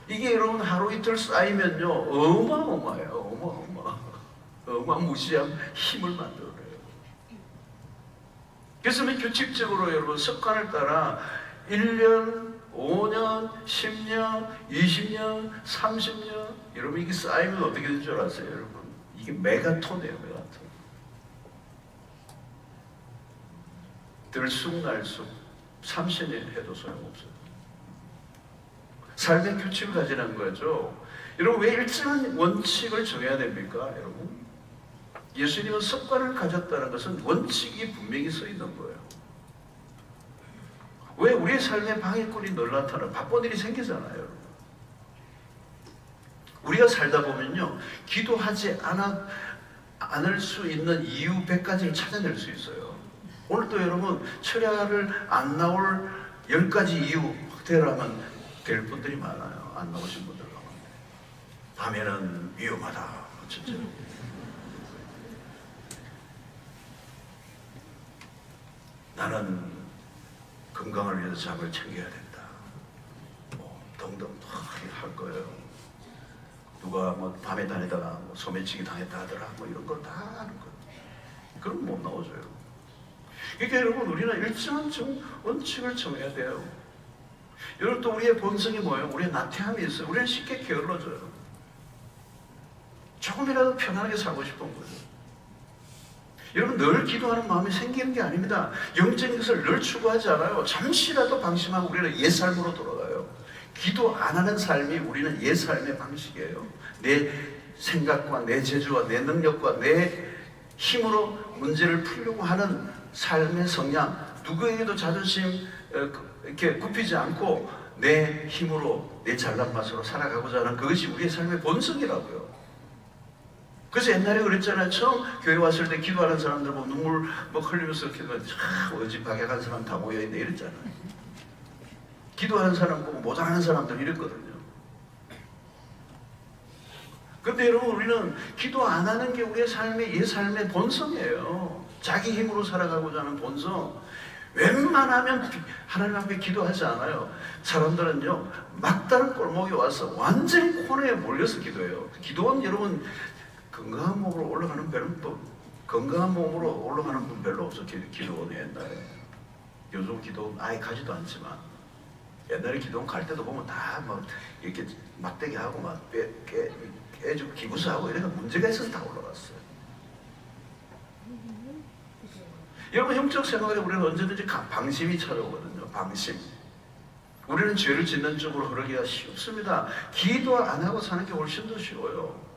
이게 여러분 하루 이틀 쌓이면요, 어마어마해요. 어마무시한 힘을 만들어요. 그래서 규칙적으로 여러분 습관을 따라 1년, 5년, 10년, 20년, 30년, 여러분 이게 쌓이면 어떻게 될 줄 아세요, 여러분? 이게 메가톤이에요, 메가톤. 들쑥날쑥 30년 해도 소용없어요. 삶의 규칙을 가지는 거죠. 여러분, 왜 일정한 원칙을 정해야 됩니까, 여러분? 예수님은 습관을 가졌다는 것은 원칙이 분명히 써 있는 거예요. 왜? 우리의 삶에 방해꾼이 늘 나타나 바쁜 일이 생기잖아요, 여러분. 우리가 살다 보면요, 기도하지 않을 수 있는 이유 100가지를 찾아낼 수 있어요. 오늘도 여러분, 철야를 안 나올 10가지 이유 확대하면 될 분들이 많아요. 안 나오신 분들 가운데. 밤에는 위험하다, 진짜. 나는 건강을 위해서 잠을 챙겨야 된다. 등등 할 거예요. 누가 밤에 다니다가 소매치기 당했다 하더라. 이런 걸 다 하는 거예요. 그럼 못 나오죠. 그러니까 여러분, 우리는 일정한 원칙을 정해야 돼요. 여러분, 또 우리의 본성이 뭐예요? 우리의 나태함이 있어요. 우리는 쉽게 게을러져요. 조금이라도 편안하게 살고 싶은 거예요. 여러분, 늘 기도하는 마음이 생기는 게 아닙니다. 영적인 것을 늘 추구하지 않아요. 잠시라도 방심하고 우리는 옛삶으로 돌아가요. 기도 안 하는 삶이 우리는 옛삶의 방식이에요. 내 생각과 내 재주와 내 능력과 내 힘으로 문제를 풀려고 하는 삶의 성향, 누구에게도 자존심 이렇게 굽히지 않고 내 힘으로, 내 잘난 맛으로 살아가고자 하는 그것이 우리의 삶의 본성이라고요. 그래서 옛날에 그랬잖아요. 처음 교회 왔을 때 기도하는 사람들 보면 눈물 흘리면서 기도하는, 어지 박약한 사람 다 모여있네 이랬잖아요. 기도하는 사람 보고 모자라는 사람들 이랬거든요. 근데 여러분, 우리는 기도 안 하는 게 우리의 옛 삶의 본성이에요. 자기 힘으로 살아가고자 하는 본성. 웬만하면 하나님 앞에 기도하지 않아요. 사람들은요, 막다른 골목에 와서 완전히 코너에 몰려서 기도해요. 기도원 여러분, 건강한 몸으로 올라가는 건강한 몸으로 올라가는 분 별로 없어. 기도원이 옛날에. 요즘 기도원 아예 가지도 않지만, 옛날에 기도원 갈 때도 보면 다 이렇게 막대기 하고 깨주고 기부사하고 이런 문제가 있어서 다 올라갔어요. 여러분, 영적 생활에 우리는 언제든지 방심이 찾아오거든요. 방심. 우리는 죄를 짓는 쪽으로 흐르기가 쉽습니다. 기도 안 하고 사는 게 훨씬 더 쉬워요.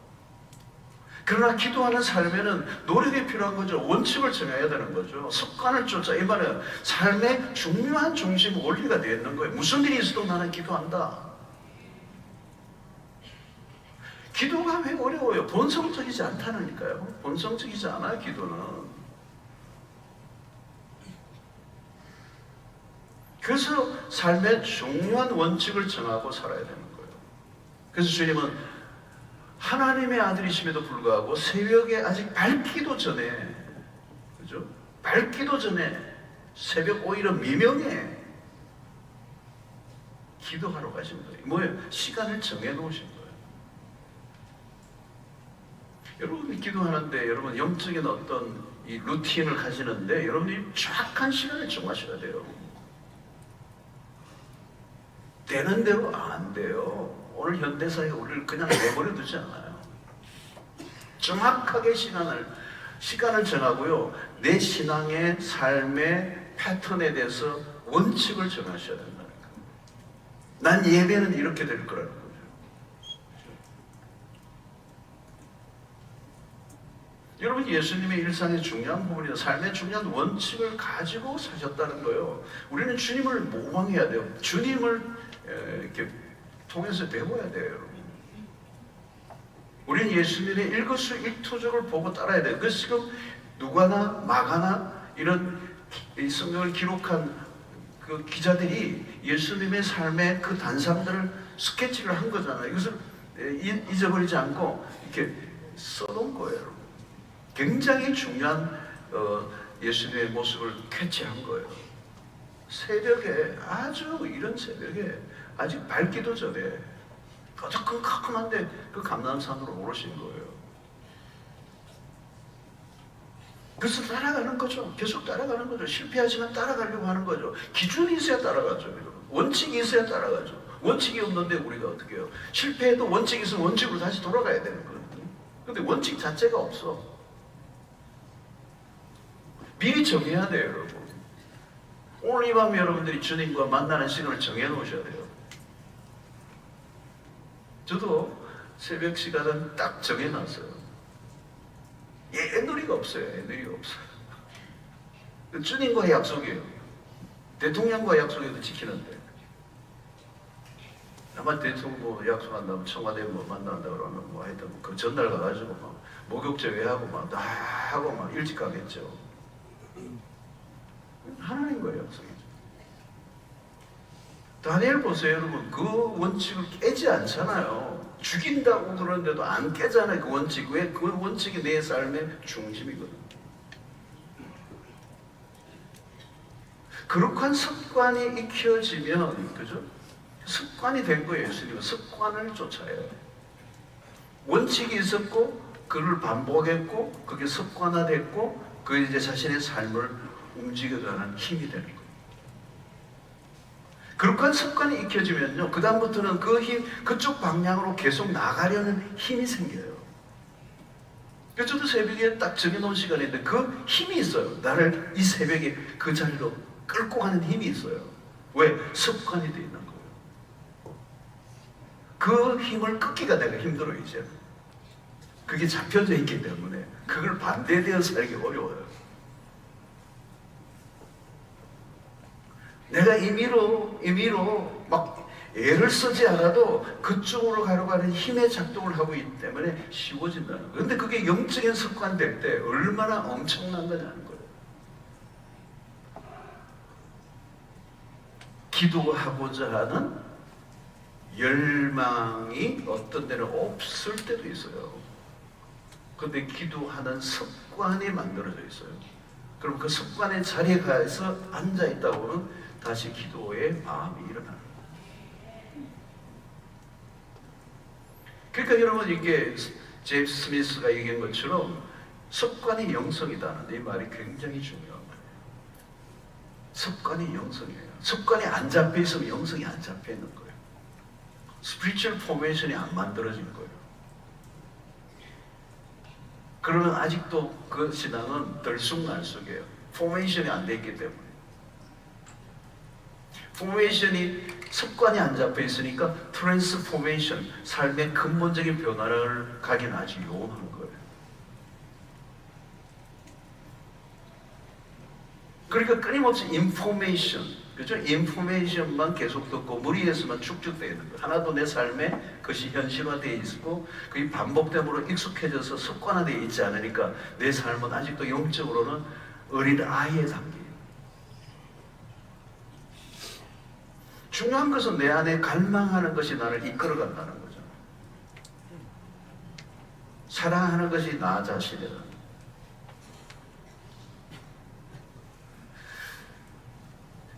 그러나 기도하는 삶에는 노력이 필요한 거죠. 원칙을 정해야 되는 거죠. 습관을 쫓아. 이 말은 삶의 중요한 중심 원리가 되어 있는 거예요. 무슨 일이 있어도 나는 기도한다. 기도가 왜 어려워요? 본성적이지 않다니까요. 본성적이지 않아요, 기도는. 그래서 삶의 중요한 원칙을 정하고 살아야 되는 거예요. 그래서 주님은 하나님의 아들이심에도 불구하고 새벽에 아직 밝기도 전에, 그죠? 밝기도 전에 새벽 오히려 미명에 기도하러 가신 거예요. 뭐예요? 시간을 정해 놓으신 거예요. 여러분이 기도하는데, 여러분 영적인 어떤 이 루틴을 가지는데, 여러분이 정확한 시간을 정하셔야 돼요. 되는 대로 안 돼요. 오늘 현대사에 우리를 그냥 내버려 두지 않아요. 정확하게 시간을 정하고요. 내 신앙의 삶의 패턴에 대해서 원칙을 정하셔야 된다는 거예요. 난 예배는 이렇게 될 거라는 거죠. 여러분, 예수님의 일상의 중요한 부분이나 삶의 중요한 원칙을 가지고 사셨다는 거예요. 우리는 주님을 모방해야 돼요. 주님을 이렇게 통해서 배워야 돼요, 여러분. 우리는 예수님의 일거수일투족을 보고 따라야 돼요. 그래서 지금 누가나 마가나 이런 이 성경을 기록한 그 기자들이 예수님의 삶의 그 단상들을 스케치를 한 거잖아요. 이것을 잊어버리지 않고 이렇게 써놓은 거예요, 여러분. 굉장히 중요한 예수님의 모습을 캐치한 거예요. 새벽에, 아주 이런 새벽에, 아직 밝기도 전에 아주 깜깜한데 그 감람산으로 오르신 거예요. 그래서 따라가는 거죠. 계속 따라가는 거죠. 실패하지만 따라가려고 하는 거죠. 기준이 있어야 따라가죠. 원칙이 있어야 따라가죠. 원칙이 없는데 우리가 어떻게 해요? 실패해도 원칙이 있으면 원칙으로 다시 돌아가야 되는 거거든요. 근데 원칙 자체가 없어. 미리 정해야 돼요, 여러분. 오늘 이 밤 여러분들이 주님과 만나는 시간을 정해 놓으셔야 돼요. 저도 새벽 시간은 딱 정해놨어요. 애누리가 없어요. 애누리가 없어요. 주님과의 약속이에요. 대통령과 약속해도 지키는데. 아마 대통령 뭐 약속한다면 청와대 뭐 만난다 그러면 뭐 하여튼 그 전날 가가지고 막 목욕 제외하고 막 다 하고 막 일찍 가겠죠. 하나님과의 약속이죠. 다니엘 보세요, 여러분. 그 원칙을 깨지 않잖아요. 죽인다고 그러는데도 안 깨잖아요. 그 원칙. 왜? 그 원칙이 내 삶의 중심이거든요. 그렇게 습관이 익혀지면, 그죠? 습관이 된 거예요. 예수님은 습관을 쫓아요. 원칙이 있었고, 그를 반복했고, 그게 습관화됐고, 그게 이제 자신의 삶을 움직여가는 힘이 되는 거예요. 그렇게 습관이 익혀지면요, 그 다음부터는 그 힘, 그쪽 방향으로 계속 나가려는 힘이 생겨요. 그래서 저도 새벽에 딱 정해놓은 시간인데 그 힘이 있어요. 나를 이 새벽에 그 자리로 끌고 가는 힘이 있어요. 왜? 습관이 되어 있는 거예요. 그 힘을 끊기가 내가 힘들어요, 이제. 그게 잡혀져 있기 때문에 그걸 반대되어 살기 어려워요. 내가 임의로 막 애를 쓰지 않아도 그쪽으로 가려고 하는 힘의 작동을 하고 있기 때문에 쉬워진다는 거예요. 그런데 그게 영적인 습관 될 때 얼마나 엄청난 거냐는 거예요. 기도하고자 하는 열망이 어떤 데는 없을 때도 있어요. 그런데 기도하는 습관이 만들어져 있어요. 그럼 그 습관의 자리에 가서 앉아있다고는 다시 기도의 마음이 일어나는 거예요. 그러니까 여러분, 이게 제임스 스미스가 얘기한 것처럼 습관이 영성이다는 이 말이 굉장히 중요한 거예요. 습관이 영성이에요. 습관이 안 잡혀 있으면 영성이 안 잡혀 있는 거예요. 스피리추얼 포메이션이 안 만들어진 거예요. 그러면 아직도 그 신앙은 들쑥날쑥해요. 포메이션이 안 돼 있기 때문에. 포메이션이 습관이 안 잡혀 있으니까 트랜스포메이션, 삶의 근본적인 변화를 가기는 아주 요원한 거예요. 그러니까 끊임없이 인포메이션, 그죠? 인포메이션만 계속 듣고 무리에서만 축적되어 있는 거예요. 하나도 내 삶에 그것이 현실화되어 있고 그게 반복됨으로 익숙해져서 습관화되어 있지 않으니까 내 삶은 아직도 영적으로는 어린 아이의 단계. 중요한 것은 내 안에 갈망하는 것이 나를 이끌어간다는 거죠. 사랑하는 것이 나 자신이다.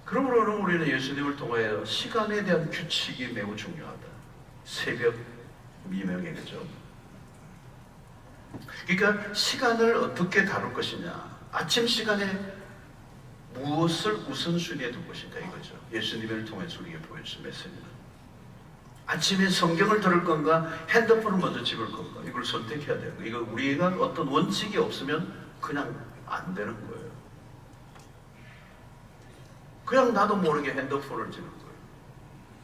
그러므로 우리는 예수님을 통하여 시간에 대한 규칙이 매우 중요하다. 새벽 미명에, 그죠? 그러니까 시간을 어떻게 다룰 것이냐. 아침 시간에 무엇을 우선순위에 둘 것인가 이거죠. 예수님을 통해서 우리에게 보여주신 메시지는. 아침에 성경을 들을 건가, 핸드폰을 먼저 집을 건가, 이걸 선택해야 돼요. 이거 우리가 어떤 원칙이 없으면 그냥 안 되는 거예요. 그냥 나도 모르게 핸드폰을 집을 거예요.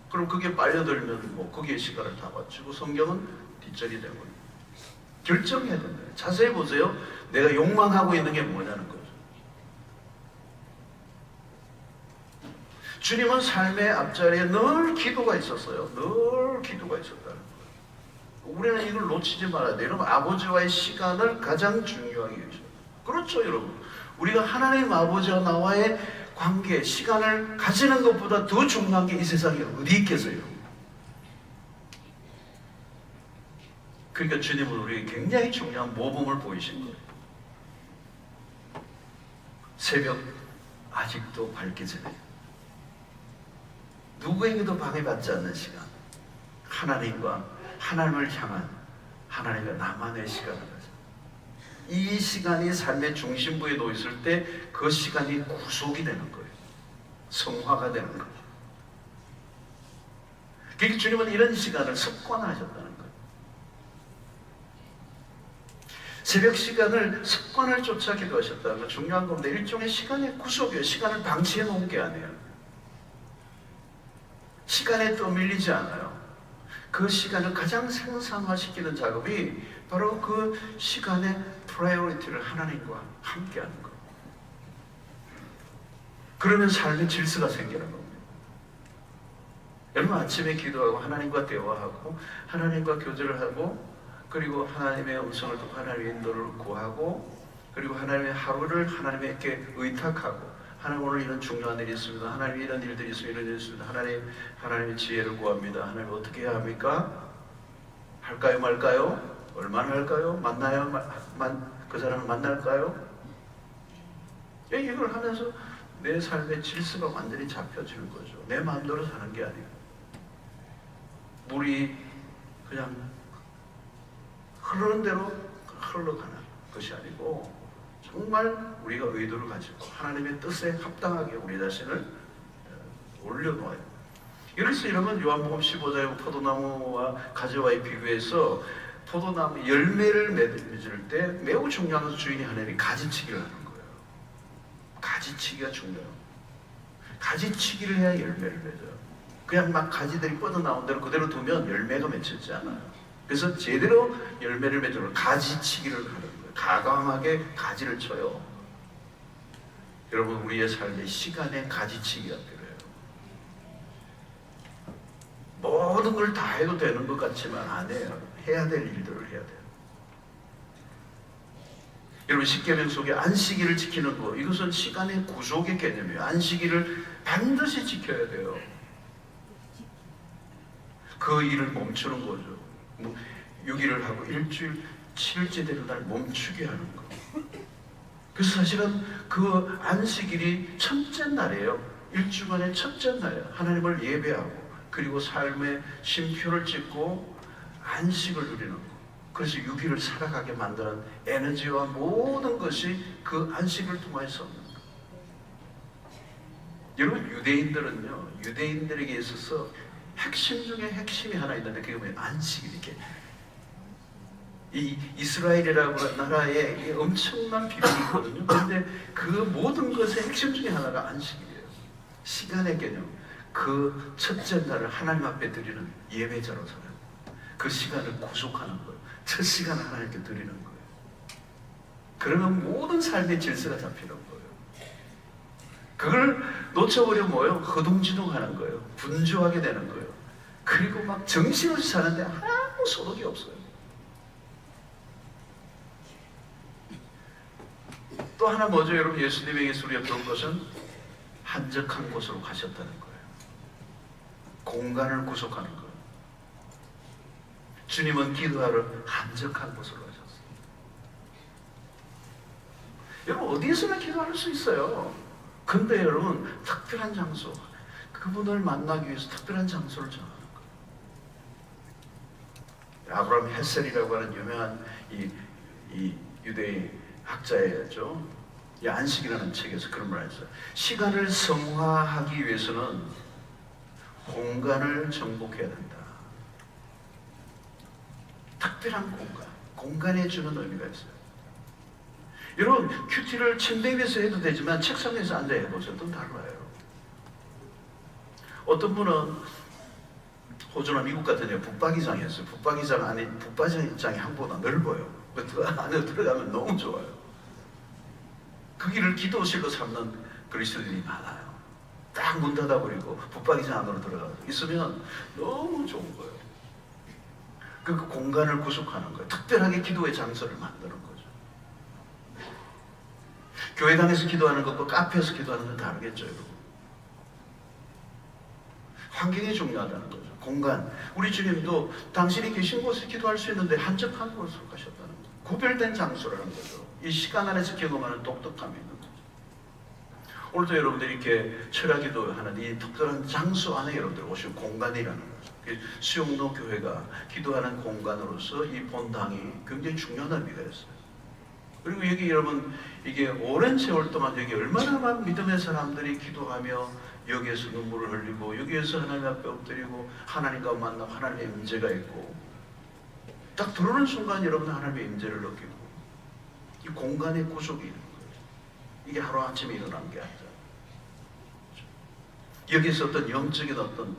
그럼 그게 빨려들면 뭐 거기에 시간을 다 바치고 성경은 뒷전이 되고. 결정해야 된다. 자세히 보세요. 내가 욕망하고 있는 게 뭐냐는 거죠. 주님은 삶의 앞자리에 늘 기도가 있었어요. 늘 기도가 있었다는 거예요. 우리는 이걸 놓치지 말아야 돼요. 여러분, 아버지와의 시간을 가장 중요하게 여기죠. 그렇죠, 여러분. 우리가 하나님 아버지와 나와의 관계, 시간을 가지는 것보다 더 중요한 게 이 세상에 어디 있겠어요? 그러니까 주님은 우리에게 굉장히 중요한 모범을 보이신 거예요. 새벽 아직도 밝기 전에 누구에게도 방해받지 않는 시간, 하나님을 향한 하나님과 나만의 시간을 가져. 이 시간이 삶의 중심부에 놓여 있을 때 그 시간이 구속이 되는 거예요. 성화가 되는 거예요. 그러니까 주님은 이런 시간을 습관화하셨다는 거예요. 새벽 시간을 습관을 쫓아 기도하셨다는 건 중요한 건데, 일종의 시간의 구속이에요. 시간을 방치해 놓은 게 아니에요. 시간에 떠밀리지 않아요. 그 시간을 가장 생산화시키는 작업이 바로 그 시간의 프라이어리티를 하나님과 함께하는 거예요. 그러면 삶의 질서가 생기는 겁니다. 여러분, 아침에 기도하고 하나님과 대화하고 하나님과 교제를 하고, 그리고 하나님의 음성을 듣고 하나님의 인도를 구하고, 그리고 하나님의 하루를 하나님께 의탁하고, 하나님 오늘 이런 중요한 일이 있습니다. 하나님 이런 일들이 있습니다. 이런 일이 있습니다. 하나님의 지혜를 구합니다. 하나님 어떻게 해야 합니까? 할까요 말까요? 얼마나 할까요? 만나요? 그 사람을 만날까요? 이걸 하면서 내 삶의 질서가 완전히 잡혀지는 거죠. 내 마음대로 사는 게 아니에요. 물이 그냥 흐르는 대로 흘러가는 것이 아니고, 정말 우리가 의도를 가지고 하나님의 뜻에 합당하게 우리 자신을 올려놓아요. 그래서 이러면 요한복음 15장의 포도나무와 가지와의 비교해서 포도나무 열매를 맺을 때 매우 중요한 것은 주인이 하나님이 가지치기를 하는 거예요. 가지치기가 중요해요. 가지치기를 해야 열매를 맺어요. 그냥 막 가지들이 뻗어나온 대로 그대로 두면 열매가 맺히지 않아요. 그래서 제대로 열매를 맺으려면 가지치기를 하는 거예요. 가감하게 가지를 쳐요. 여러분, 우리의 삶의 시간에 가지치기가 필요해요. 모든 걸 다 해도 되는 것 같지만 안 해요. 해야 될 일들을 해야 돼요. 여러분, 십계명 속에 안식일을 지키는 거, 이것은 시간의 구속의 개념이에요. 안식일을 반드시 지켜야 돼요. 그 일을 멈추는 거죠. 6일을 하고 일주일 7일째 되는 날 멈추게 하는 거. 그래서 사실은 그 안식일이 첫째 날이에요. 일주간의 첫째 날이에요. 하나님을 예배하고, 그리고 삶의 쉼표를 찍고 안식을 누리는 거. 그래서 6일을 살아가게 만드는 에너지와 모든 것이 그 안식을 통해서 없는 거. 여러분, 유대인들에게 있어서 핵심 중에 핵심이 하나 있는데, 그게 뭐예요? 안식일이게. 이 이스라엘이라고 하는 나라에 엄청난 비밀이 있거든요. 그런데 그 모든 것의 핵심 중에 하나가 안식일이에요. 시간의 개념. 그 첫째 날을 하나님 앞에 드리는 예배자로 살아요. 그 시간을 구속하는 거예요. 첫 시간을 하나님께 드리는 거예요. 그러면 모든 삶의 질서가 잡히는 거예요. 그걸 놓쳐버리면 뭐예요? 허둥지둥하는 거예요. 분주하게 되는 거예요. 그리고 막 정신없이 사는데 아무 소득이 없어요. 또 하나 뭐죠? 여러분, 예수님에게 우리가 배운 것은 한적한 곳으로 가셨다는 거예요. 공간을 구속하는 거예요. 주님은 기도하러 한적한 곳으로 가셨어요. 여러분, 어디에서나 기도할 수 있어요. 근데 여러분, 특별한 장소, 그분을 만나기 위해서 특별한 장소를 정하는 거예요. 아브라함 헬셀이라고 하는 유명한 이 유대인 학자였죠. 이 안식이라는 책에서 그런 말을 했어요. 시간을 성화하기 위해서는 공간을 정복해야 된다. 특별한 공간에 주는 의미가 있어요. 여러분, 큐티를 침대 위에서 해도 되지만 책상 위에서 앉아 해보세요. 또 달라요. 어떤 분은 호주나 미국 같은 데 북박이장이었어요. 북박이장이 한보다 넓어요. 그 안에 들어가면 너무 좋아요. 그 길을 기도실로 삼는 그리스도인이 많아요. 딱 문 닫아버리고 북박이장 안으로 들어가서 있으면 너무 좋은 거예요. 그 공간을 구속하는 거예요. 특별하게 기도의 장소를 만드는 거죠. 교회당에서 기도하는 것과 카페에서 기도하는 건 다르겠죠, 여러분. 환경이 중요하다는 거죠. 공간. 우리 주님도 당신이 계신 곳에 기도할 수 있는데 한적한 곳으로 가셨다는 거죠. 구별된 장소라는 거죠. 이 시간 안에서 경험하는 독특함이 있는 거죠. 오늘도 여러분들이 이렇게 철야기도 하는 이 특별한 장소 안에 여러분들 오신 공간이라는 거죠. 수용로 교회가 기도하는 공간으로서 이 본당이 굉장히 중요한 의미가 있어요. 그리고 여기 여러분, 이게 오랜 세월 동안 여기 얼마나 많은 믿음의 사람들이 기도하며 여기에서 눈물을 흘리고 여기에서 하나님 앞에 엎드리고 하나님과 만나고 하나님의 임재가 있고, 딱 들어오는 순간 여러분 하나님의 임재를 느끼고 이 공간의 구속이 있는 거예요. 이게 하루아침에 일어난 게 아니라 여기서 어떤 영적인 어떤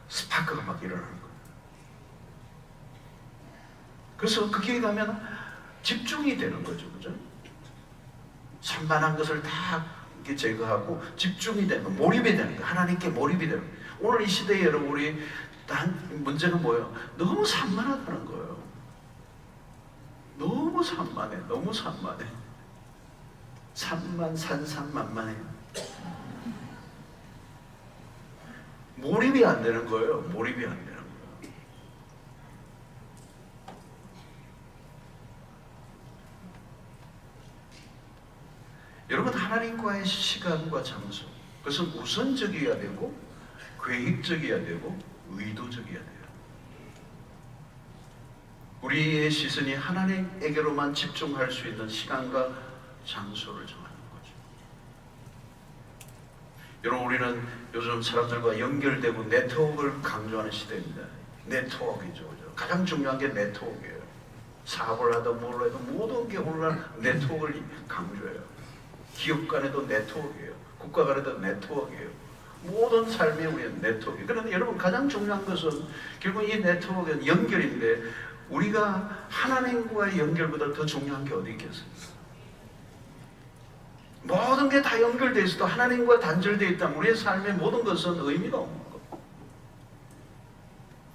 스파크가 막 일어나는 거예요. 그래서 거기에 가면 집중이 되는 거죠. 그죠? 산만한 것을 다 이렇게 제거하고 집중이 되는 거예요. 몰입이 되는 거예요. 하나님께 몰입이 되는 거예요. 오늘 이 시대에 여러분, 우리 문제가 뭐예요? 너무 산만하다는 거예요. 너무 산만해. 너무 산만해. 산만해요. 몰입이 안 되는 거예요. 몰입이 안 되는 거예요. 여러분, 하나님과의 시간과 장소, 그것은 우선적이어야 되고 계획적이어야 되고 의도적이어야 돼요. 우리의 시선이 하나님에게로만 집중할 수 있는 시간과 장소를 정하는 거죠. 여러분, 우리는 요즘 사람들과 연결되고 네트워크를 강조하는 시대입니다. 네트워크이죠. 가장 중요한 게 네트워크예요. 사업을 하든 뭘 해도 모든 게 오늘날 네트워크를 강조해요. 기업 간에도 네트워크예요. 국가 간에도 네트워크예요. 모든 삶에 우리는 네트워크. 그런데 여러분, 가장 중요한 것은 결국 이 네트워크는 연결인데, 우리가 하나님과의 연결보다 더 중요한 게 어디 있겠습니까? 모든 게 다 연결되어 있어도 하나님과 단절되어 있다면 우리의 삶의 모든 것은 의미가 없는 거예요.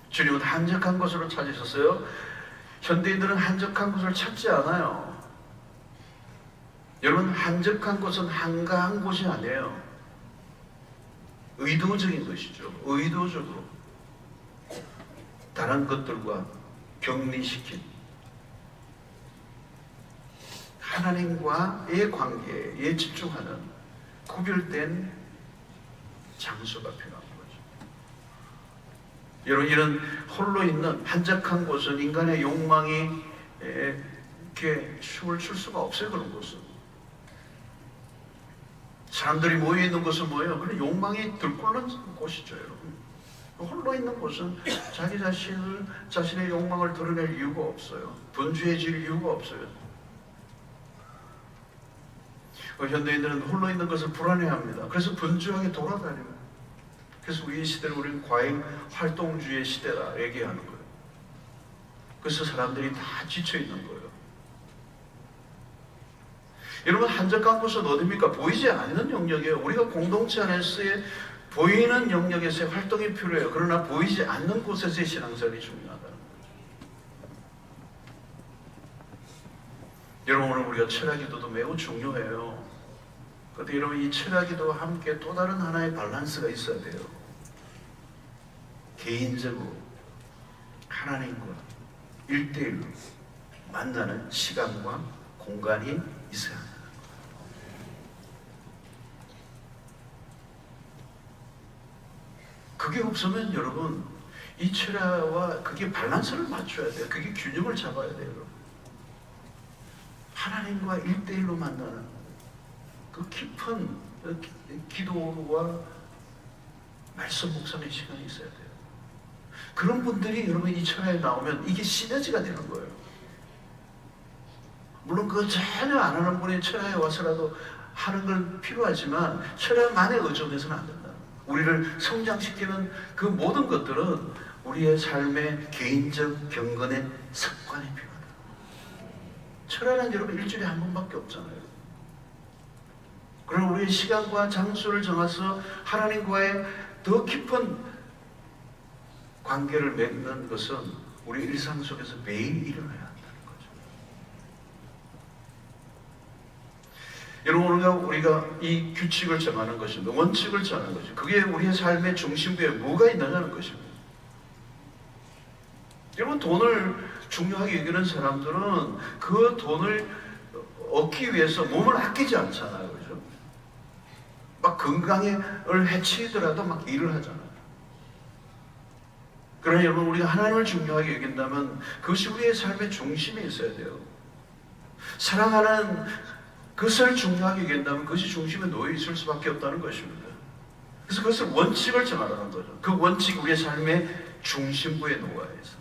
주님은 한적한 곳으로 찾으셨어요. 현대인들은 한적한 곳을 찾지 않아요. 여러분, 한적한 곳은 한가한 곳이 아니에요. 의도적인 것이죠. 의도적으로 다른 것들과 격리시킨 하나님과의 관계에 집중하는 구별된 장소가 필요한 거죠. 여러분, 이런 홀로 있는 한적한 곳은 인간의 욕망이 이렇게 춤을 출 수가 없어요. 그런 곳은 사람들이 모여있는 곳은 뭐예요? 그런 욕망이 들끓는 곳이죠. 여러분, 홀로 있는 곳은 자기 자신의 욕망을 드러낼 이유가 없어요. 분주해질 이유가 없어요. 현대인들은 홀로 있는 것을 불안해합니다. 그래서 분주하게 돌아다닙니다. 그래서 우리 시대를 우리는 과잉 활동주의 시대라 얘기하는 거예요. 그래서 사람들이 다 지쳐있는 거예요. 여러분, 한적한 곳은 어디입니까? 보이지 않는 영역이에요. 우리가 공동체 안에서의 보이는 영역에서의 활동이 필요해요. 그러나 보이지 않는 곳에서의 신앙생활이 중요하다는 거죠. 여러분, 오늘 우리가 철야기도도 매우 중요해요. 그런데 여러분, 이 철야기도와 함께 또 다른 하나의 밸런스가 있어야 돼요. 개인적으로 하나님과 1대1로 만나는 시간과 공간이 있어야 합니다. 그게 없으면 여러분, 이 철야와 그게 밸런스를 맞춰야 돼요. 그게 균형을 잡아야 돼요. 여러분, 하나님과 1대1로 만나는 그 깊은 기도와 말씀 묵상의 시간이 있어야 돼요. 그런 분들이 여러분 이 철야에 나오면 이게 시너지가 되는 거예요. 물론 그거 전혀 안 하는 분이 철야에 와서라도 하는 건 필요하지만 철야만에 의존해서는 안 된다. 우리를 성장시키는 그 모든 것들은 우리의 삶의 개인적 경건의 습관이 필요하다. 철야는 여러분 일주일에 한 번밖에 없잖아요. 그럼 우리의 시간과 장소를 정해서 하나님과의 더 깊은 관계를 맺는 것은 우리 일상 속에서 매일 일어나야 한다는 거죠. 여러분, 우리가 이 규칙을 정하는 것입니다. 원칙을 정하는 것입니다. 그게 우리의 삶의 중심부에 뭐가 있느냐는 것입니다. 여러분, 돈을 중요하게 여기는 사람들은 그 돈을 얻기 위해서 몸을 아끼지 않잖아요. 그죠? 막 건강을 해치더라도 막 일을 하잖아요. 그러나 여러분, 우리가 하나님을 중요하게 여긴다면 그것이 우리의 삶의 중심에 있어야 돼요. 사랑하는 그것을 중요하게 여긴다면 그것이 중심에 놓여 있을 수밖에 없다는 것입니다. 그래서 그것을 원칙을 정하라는 거죠. 그 원칙이 우리의 삶의 중심부에 놓아야 해서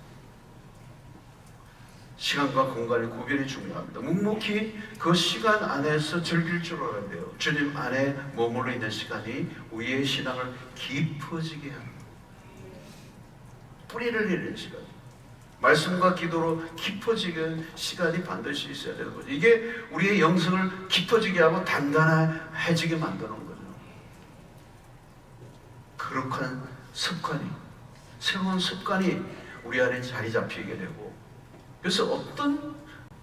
시간과 공간의 구별이 중요합니다. 묵묵히 그 시간 안에서 즐길 줄 알아야 돼요. 주님 안에 머물러 있는 시간이 우리의 신앙을 깊어지게 하는, 뿌리를 내리는 시간, 말씀과 기도로 깊어지는 시간이 반드시 있어야 되는 거죠. 이게 우리의 영성을 깊어지게 하고 단단해지게 만드는 거죠. 거룩한 습관이, 새로운 습관이 우리 안에 자리 잡히게 되고, 그래서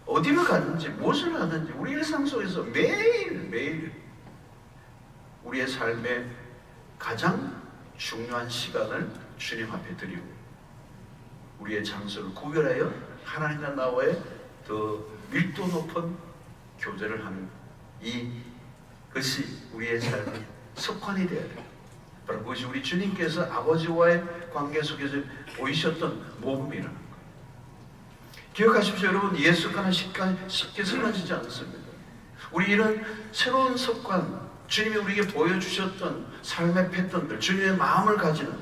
어디를 가든지 무엇을 하든지 우리 일상 속에서 매일매일 우리의 삶의 가장 중요한 시간을 주님 앞에 드리고 우리의 장소를 구별하여 하나님과 나와의 더 밀도 높은 교제를 하는 이것이 우리의 삶의 습관이 되어야 돼요. 바로 그것이 우리 주님께서 아버지와의 관계 속에서 보이셨던 모범이라는 거예요. 기억하십시오. 여러분, 옛 습관은 쉽게 사라지지 않습니다. 우리 이런 새로운 습관, 주님이 우리에게 보여주셨던 삶의 패턴들, 주님의 마음을 가지는,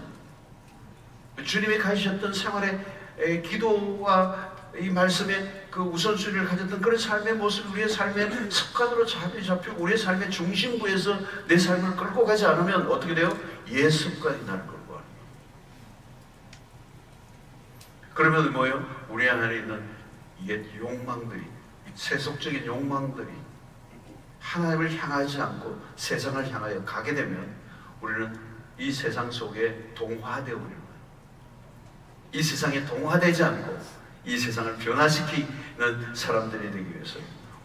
주님이 가지셨던 생활의 기도와 이 말씀의 그 우선순위를 가졌던 그런 삶의 모습이 우리의 삶의 습관으로 자리 잡히고 우리의 삶의 중심부에서 내 삶을 끌고 가지 않으면 어떻게 돼요? 옛 습관이 나를 끌고 가는 거예요. 그러면 뭐예요? 우리 안에 있는 옛 욕망들이, 세속적인 욕망들이 하나님을 향하지 않고 세상을 향하여 가게 되면 우리는 이 세상 속에 동화되어 버리는 거예요. 이 세상에 동화되지 않고 이 세상을 변화시키는 사람들이 되기 위해서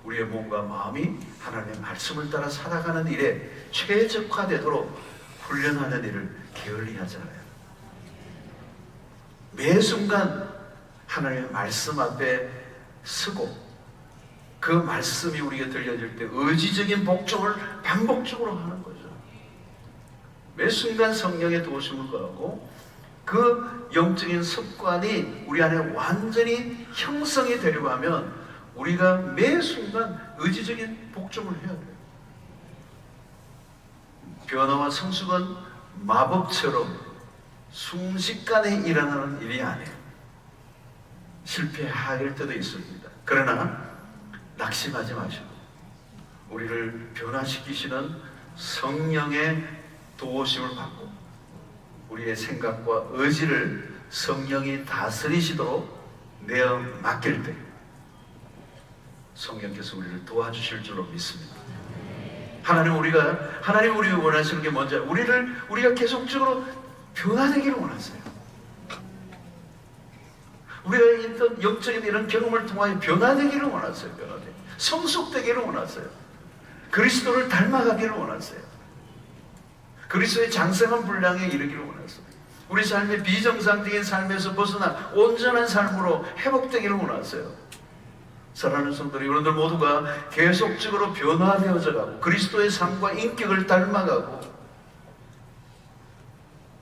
우리의 몸과 마음이 하나님의 말씀을 따라 살아가는 일에 최적화되도록 훈련하는 일을 게을리하잖아요. 매 순간 하나님의 말씀 앞에 서고 그 말씀이 우리에게 들려질 때 의지적인 복종을 반복적으로 하는 거죠. 매 순간 성령의 도우심을 구하고 그 영적인 습관이 우리 안에 완전히 형성이 되려고 하면 우리가 매 순간 의지적인 복종을 해야 돼요. 변화와 성숙은 마법처럼 순식간에 일어나는 일이 아니에요. 실패할 때도 있습니다. 그러나 낙심하지 마시고 우리를 변화시키시는 성령의 도우심을 받고 우리의 생각과 의지를 성령이 다스리시도록 내어 맡길 때 성령께서 우리를 도와주실 줄로 믿습니다. 하나님 우리가 원하시는 게 뭔지 우리가 계속적으로 변화되기를 원하세요. 우리가 있던 영적인 이런 경험을 통하여 변화되기를 원하세요. 성숙되기를 원하세요. 그리스도를 닮아가기를 원하세요. 그리스도의 장성한 분량에 이르기를 원하세요. 우리 삶의 비정상적인 삶에서 벗어나 온전한 삶으로 회복되기를 원하세요. 사랑하는 성도들, 여러분들 모두가 계속적으로 변화되어져 가고 그리스도의 삶과 인격을 닮아가고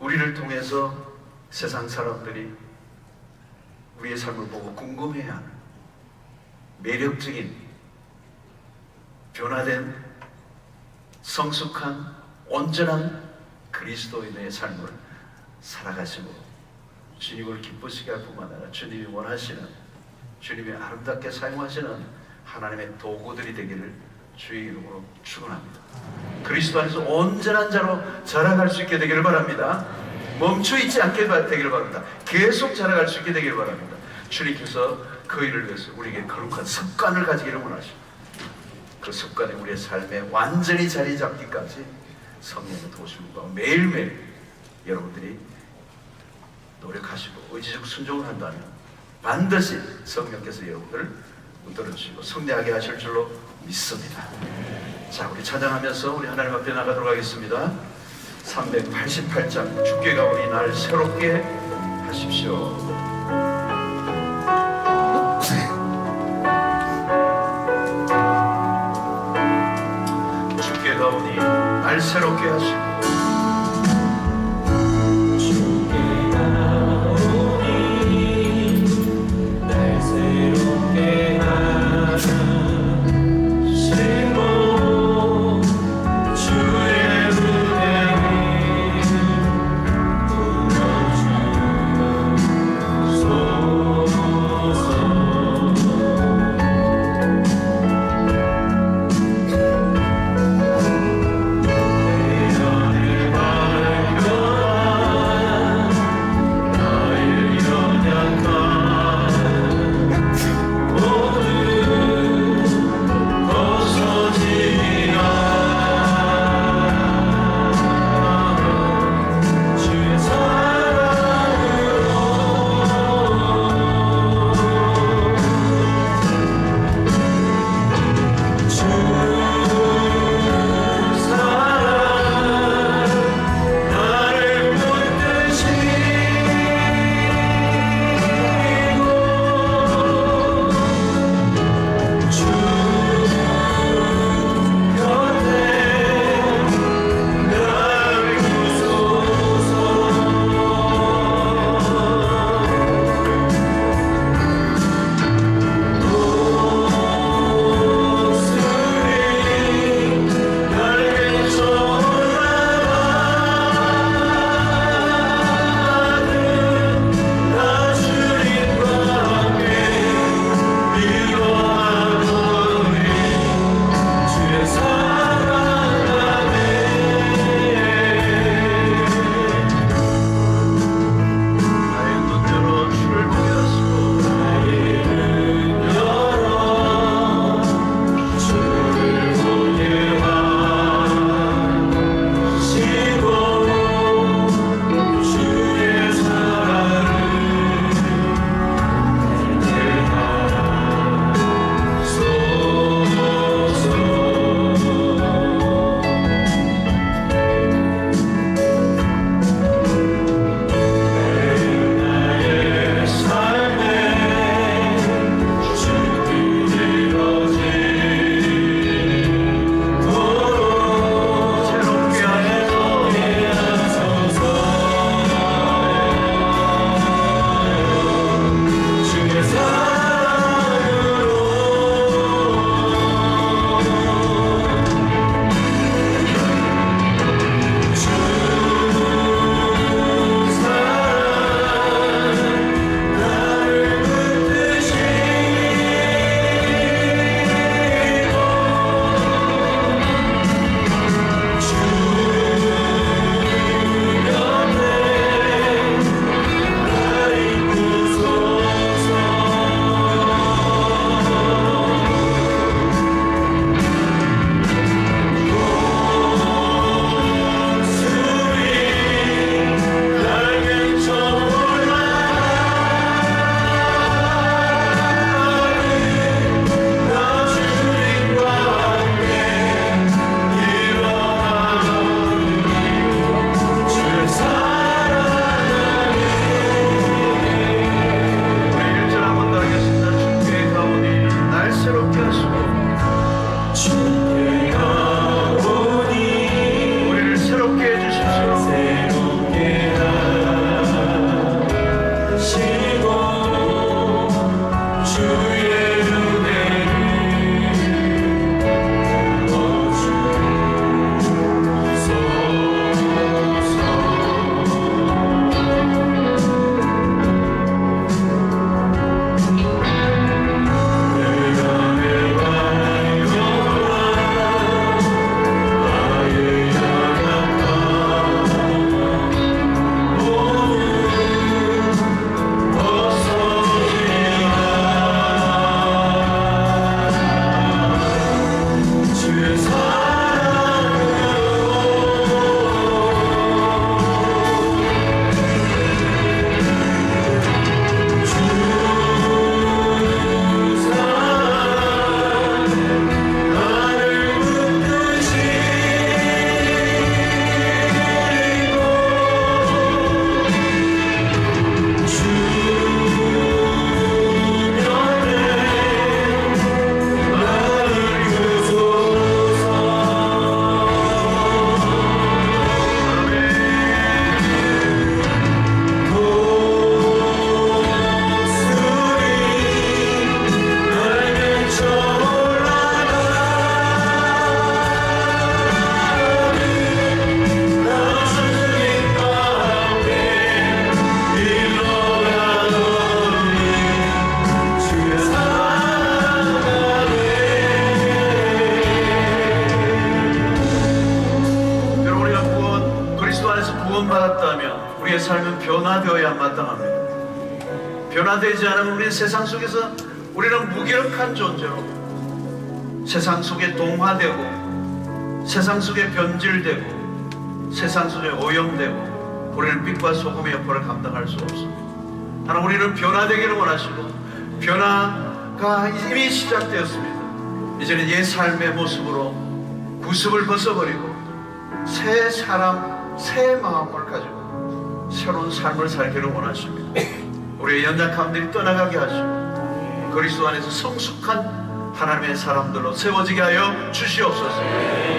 우리를 통해서 세상 사람들이 우리의 삶을 보고 궁금해하는 매력적인 변화된 성숙한 온전한 그리스도인의 삶을 살아가시고 주님을 기쁘시게 할 뿐만 아니라 주님이 원하시는 주님이 아름답게 사용하시는 하나님의 도구들이 되기를 주의 이름으로 축원합니다. 그리스도 안에서 온전한 자로 자라갈 수 있게 되기를 바랍니다. 멈춰있지 않게 되기를 바랍니다. 계속 자라갈 수 있게 되기를 바랍니다. 주님께서 그 일을 위해서 우리에게 거룩한 습관을 가지기를 원하십니다. 그 습관이 우리의 삶에 완전히 자리 잡기까지 성령의 도우심과 매일매일 여러분들이 노력하시고 의지적 순종을 한다면 반드시 성령께서 여러분을 붙들어주시고 승리하게 하실 줄로 믿습니다. 자, 우리 찬양하면서 우리 하나님 앞에 나가도록 하겠습니다. 388장 주께가 우리 날 새롭게 하십시오. 주께가 우리 날 새롭게 하시고 내 안에 구원받았다면 우리의 삶은 변화되어야 마땅합니다. 변화되지 않으면 우리는 세상 속에서 우리는 무기력한 존재로 세상 속에 동화되고 세상 속에 변질되고 세상 속에 오염되고 우리는 빛과 소금의 역할을 감당할 수 없습니다. 하나님, 우리는 변화되기를 원하시고 변화가 이미 시작되었습니다. 이제는 옛 삶의 모습으로 구습을 벗어버리고 새 사람, 새 마음을 가지고 새로운 삶을 살기를 원하십니다. 우리의 연약함들이 떠나가게 하시고 그리스도 안에서 성숙한 하나님의 사람들로 세워지게 하여 주시옵소서.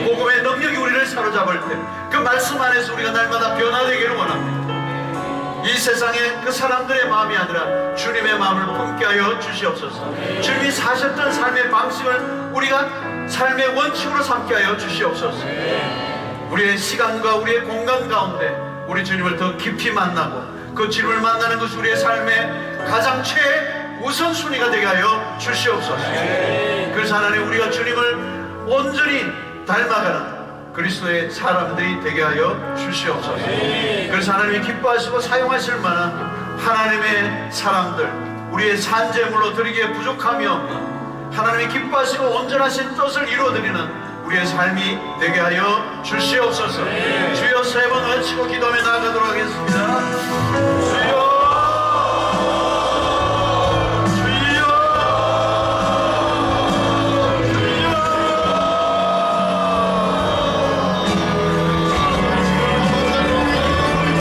복음의 능력이 우리를 사로잡을 때 그 말씀 안에서 우리가 날마다 변화되기를 원합니다. 이 세상의 그 사람들의 마음이 아니라 주님의 마음을 품게 하여 주시옵소서. 주님이 사셨던 삶의 방식을 우리가 삶의 원칙으로 삼게 하여 주시옵소서. 우리의 시간과 우리의 공간 가운데 우리 주님을 더 깊이 만나고 그 주님을 만나는 것이 우리의 삶의 가장 최우선순위가 되게 하여 주시옵소서. 그래서 하나님, 우리가 주님을 온전히 닮아가는 그리스도의 사람들이 되게 하여 주시옵소서. 그래서 하나님이 기뻐하시고 사용하실 만한 하나님의 사람들, 우리의 산재물로 드리기에 부족함이 없는 하나님이 기뻐하시고 온전하신 뜻을 이루어드리는 우리의 삶이 되게 하여 주시옵소서. 주여, 세 번 외치고 기도하며 나아가도록 하겠습니다.